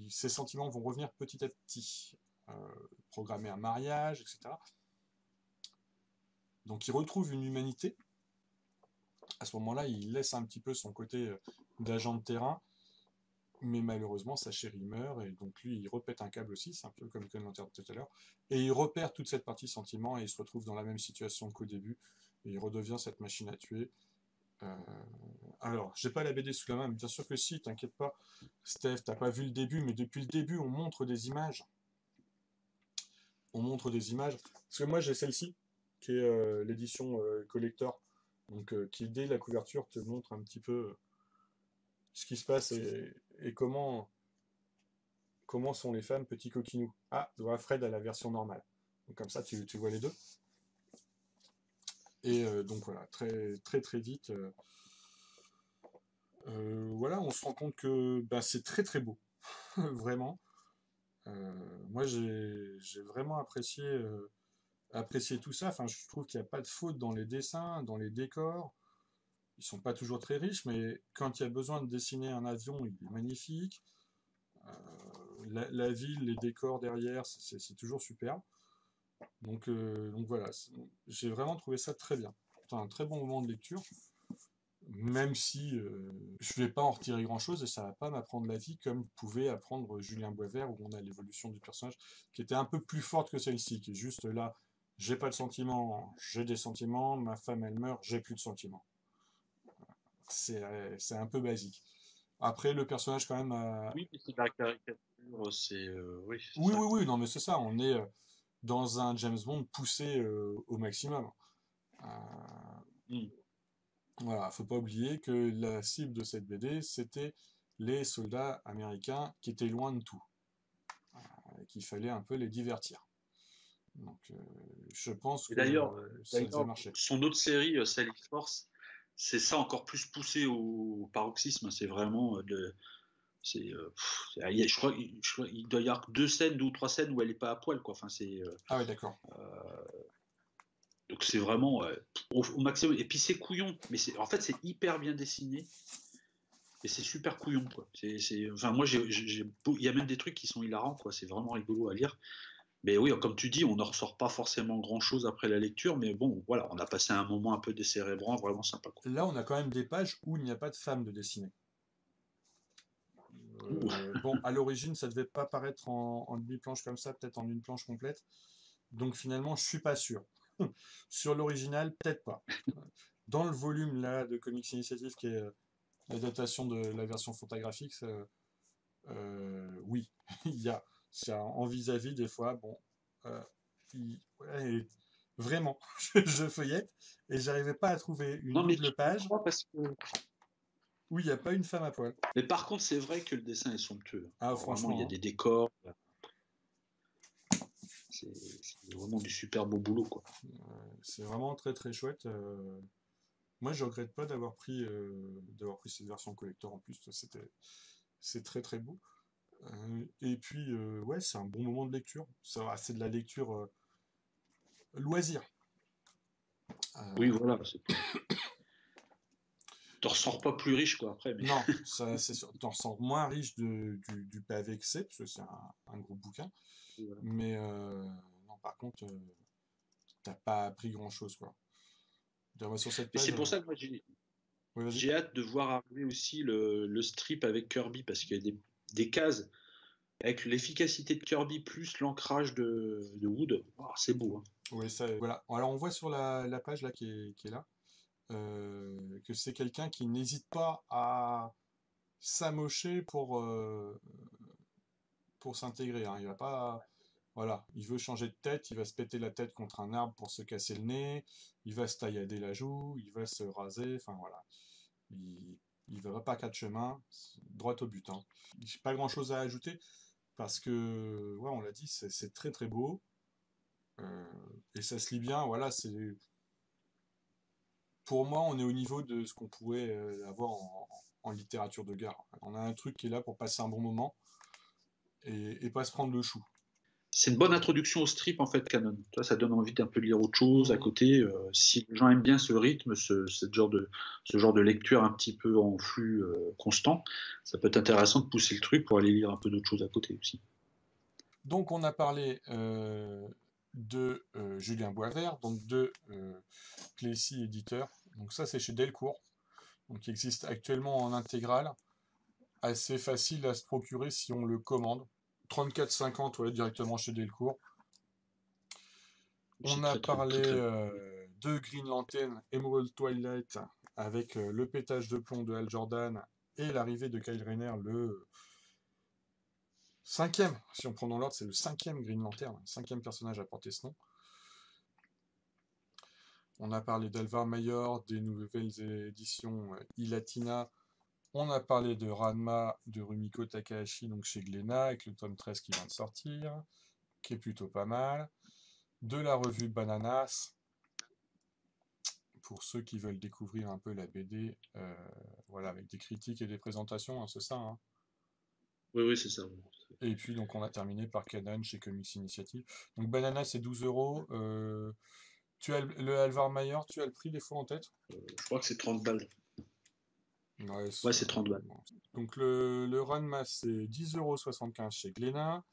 Speaker 1: ses sentiments vont revenir petit à petit. Programmer un mariage, etc. Donc il retrouve une humanité. À ce moment-là, il laisse un petit peu son côté d'agent de terrain, mais malheureusement, sa chérie meurt, et donc lui, il repète un câble aussi, c'est un peu comme le commentaire de tout à l'heure, et il repère toute cette partie sentiment, et il se retrouve dans la même situation qu'au début, et il redevient cette machine à tuer. Euh, alors, j'ai pas la BD sous la main, mais bien sûr que si, t'inquiète pas, Steph, t'as pas vu le début, mais depuis le début, on montre des images. On montre des images. Parce que moi, j'ai celle-ci, qui est l'édition collector, donc qui, dès la couverture, te montre un petit peu ce qui se passe et comment sont les femmes petits coquinous. Ah, Fred a la version normale. Donc comme ça, tu vois les deux. Et donc voilà, très très très vite, voilà, on se rend compte que bah, c'est très très beau, vraiment. Moi, j'ai vraiment apprécié tout ça. Enfin, je trouve qu'il n'y a pas de faute dans les dessins, dans les décors. Ils sont pas toujours très riches, mais quand il y a besoin de dessiner un avion, il est magnifique. Euh, la ville, les décors derrière, c'est toujours super. Donc voilà, j'ai vraiment trouvé ça très bien. C'est un très bon moment de lecture, même si je ne vais pas en retirer grand-chose et ça ne va pas m'apprendre la vie comme pouvait apprendre Julien Boisvert, où on a l'évolution du personnage qui était un peu plus forte que celle-ci, qui est juste là, j'ai pas de sentiments, j'ai des sentiments, ma femme elle meurt, j'ai plus de sentiments. C'est un peu basique. Après, le personnage quand même a...
Speaker 2: Oui, mais c'est de la caricature, c'est oui, c'est
Speaker 1: Oui,
Speaker 2: ça
Speaker 1: oui,
Speaker 2: quoi.
Speaker 1: oui, non mais c'est ça, on est dans un James Bond poussé au maximum. Euh,
Speaker 2: Mm.
Speaker 1: Voilà, faut pas oublier que la cible de cette BD, c'était les soldats américains qui étaient loin de tout. qu'il fallait un peu les divertir. Donc, je pense
Speaker 2: Et
Speaker 1: que ça devait
Speaker 2: d'ailleurs,
Speaker 1: marcher.
Speaker 2: son autre série, Selling Force, c'est ça encore plus poussé au paroxysme. C'est vraiment je crois il doit y avoir 2 ou 3 scènes où elle est pas à poil, quoi. Enfin,
Speaker 1: Ah ouais, d'accord.
Speaker 2: donc c'est vraiment au maximum. Et puis c'est couillon, mais en fait c'est hyper bien dessiné et c'est super couillon, quoi. Enfin moi il y a même des trucs qui sont hilarants, quoi. C'est vraiment rigolo à lire. Mais oui, comme tu dis, on n'en ressort pas forcément grand-chose après la lecture, mais bon, voilà, on a passé un moment un peu décérébrant, vraiment sympa, quoi.
Speaker 1: Là, on a quand même des pages où il n'y a pas de femme de dessinée. Bon, à l'origine, ça devait pas paraître en demi-planche comme ça, peut-être en une planche complète. Donc finalement, je suis pas sûr. Sur l'original, peut-être pas. Dans le volume là de Comics Initiative, qui est l'adaptation de la version photographique, oui, il y a. En vis-à-vis, des fois, bon, euh, ouais, vraiment, je feuillette et j'arrivais pas à trouver une
Speaker 2: Non, mais
Speaker 1: double
Speaker 2: tu
Speaker 1: page
Speaker 2: comprends parce que.
Speaker 1: où il n'y a pas une femme à poil.
Speaker 2: Mais par contre, c'est vrai que le dessin est somptueux.
Speaker 1: Ah,
Speaker 2: Alors, vraiment, il y a
Speaker 1: franchement, hein.
Speaker 2: des décors. C'est vraiment du super beau boulot, quoi.
Speaker 1: C'est vraiment très très chouette. Moi, je regrette pas d'avoir pris cette version collector en plus. C'est très très beau. Et puis, ouais, c'est un bon moment de lecture. C'est de la lecture loisir.
Speaker 2: Oui,
Speaker 1: Euh,
Speaker 2: voilà. T'en ressors pas plus riche, quoi, après. Mais...
Speaker 1: non, ça, c'est sûr. T'en ressens moins riche du pavé que c'est, parce que c'est un gros bouquin.
Speaker 2: Voilà.
Speaker 1: Mais non, par contre, t'as pas appris grand-chose, quoi. Moi, sur cette
Speaker 2: Mais c'est
Speaker 1: page.
Speaker 2: pour ça que moi,
Speaker 1: Oui, vas-y.
Speaker 2: j'ai hâte de voir arriver aussi le strip avec Kirby, parce qu'il y a des cases avec l'efficacité de Kirby plus l'ancrage de Wood. Oh, c'est beau, hein.
Speaker 1: Oui, ça, voilà. Alors, on voit sur la page là qui est là que c'est quelqu'un qui n'hésite pas à s'amocher pour s'intégrer, hein. Il va pas. Voilà, il veut changer de tête, il va se péter la tête contre un arbre pour se casser le nez, il va se taillader la joue, il va se raser, enfin voilà. Il va pas quatre chemins, droit au but, hein. J'ai pas grand chose à ajouter parce que, ouais, on l'a dit, c'est très très beau euh, et ça se lit bien. Voilà, pour moi, on est au niveau de ce qu'on pourrait avoir en littérature de gare. On a un truc qui est là pour passer un bon moment et pas se prendre le chou.
Speaker 2: C'est une bonne introduction au strip, en fait, Canon. Toi, ça donne envie d'un peu de lire autre chose à
Speaker 1: Mmh.
Speaker 2: côté. Si les gens aiment bien ce rythme, ce genre de lecture un petit peu en flux constant, ça peut être intéressant de pousser le truc pour aller lire un peu d'autres choses à côté aussi.
Speaker 1: Donc, on a parlé de Julien Boisvert, donc de Plessis éditeur. Donc ça, c'est chez Delcourt, donc qui existe actuellement en intégrale, assez facile à se procurer si on le commande. 34,50, ouais, directement chez Delcourt. On
Speaker 2: C'est
Speaker 1: a
Speaker 2: très, très,
Speaker 1: parlé
Speaker 2: très, très...
Speaker 1: de Green Lantern Emerald Twilight avec le pétage de plomb de Hal Jordan et l'arrivée de Kyle Rayner, le cinquième, si on prend dans l'ordre, c'est le cinquième Green Lantern, cinquième personnage à porter ce nom. On a parlé d'Alvar Mayor, des nouvelles éditions Ilatina. On a parlé de Ranma de Rumiko Takahashi, donc chez Glénat, avec le tome 13 qui vient de sortir, qui est plutôt pas mal. De la revue Bananas, pour ceux qui veulent découvrir un peu la BD, voilà, avec des critiques et des présentations, hein, c'est ça, hein.
Speaker 2: Oui, oui, c'est ça.
Speaker 1: Et puis, donc, on a terminé par Canon chez Comics Initiative. Donc, Bananas, c'est 12 €. Tu as le Alvar Mayor, tu as le prix des fois en tête?
Speaker 2: Je crois que c'est 30 balles.
Speaker 1: Ouais,
Speaker 2: Ouais, c'est 30 balles.
Speaker 1: donc, le Ranma, c'est 10,75 € chez Glénat.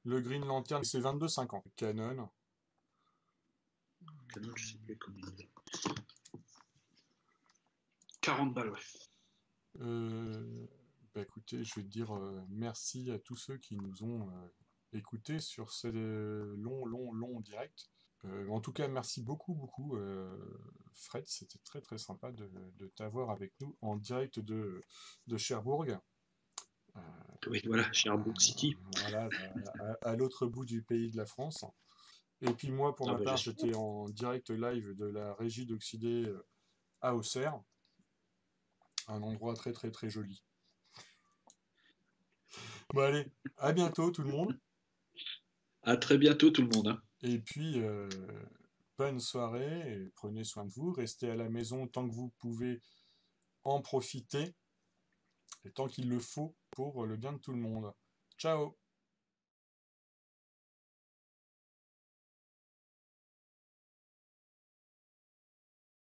Speaker 1: Le Green Lantern, c'est 22,50 € Canon.
Speaker 2: Canon, je sais plus combien il est. 40 balles, ouais.
Speaker 1: Bah écoutez, je vais te dire merci à tous ceux qui nous ont écoutés sur ce long direct. En tout cas, merci beaucoup, beaucoup, Fred. C'était très, très sympa de t'avoir avec nous en direct de Cherbourg. Euh,
Speaker 2: Oui, voilà, Sherbrooke City.
Speaker 1: voilà, à l'autre bout du pays de la France. Et puis moi, pour
Speaker 2: Ah
Speaker 1: ma
Speaker 2: bah
Speaker 1: part,
Speaker 2: j'espère.
Speaker 1: j'étais en direct live de la régie d'Oxydé à Auxerre, un endroit très, très, très joli. Bon, allez, à bientôt tout le monde.
Speaker 2: À très bientôt tout le monde, hein.
Speaker 1: Et puis, bonne soirée, et prenez soin de vous, restez à la maison tant que vous pouvez en profiter, et tant qu'il le faut pour le bien de tout le monde. Ciao!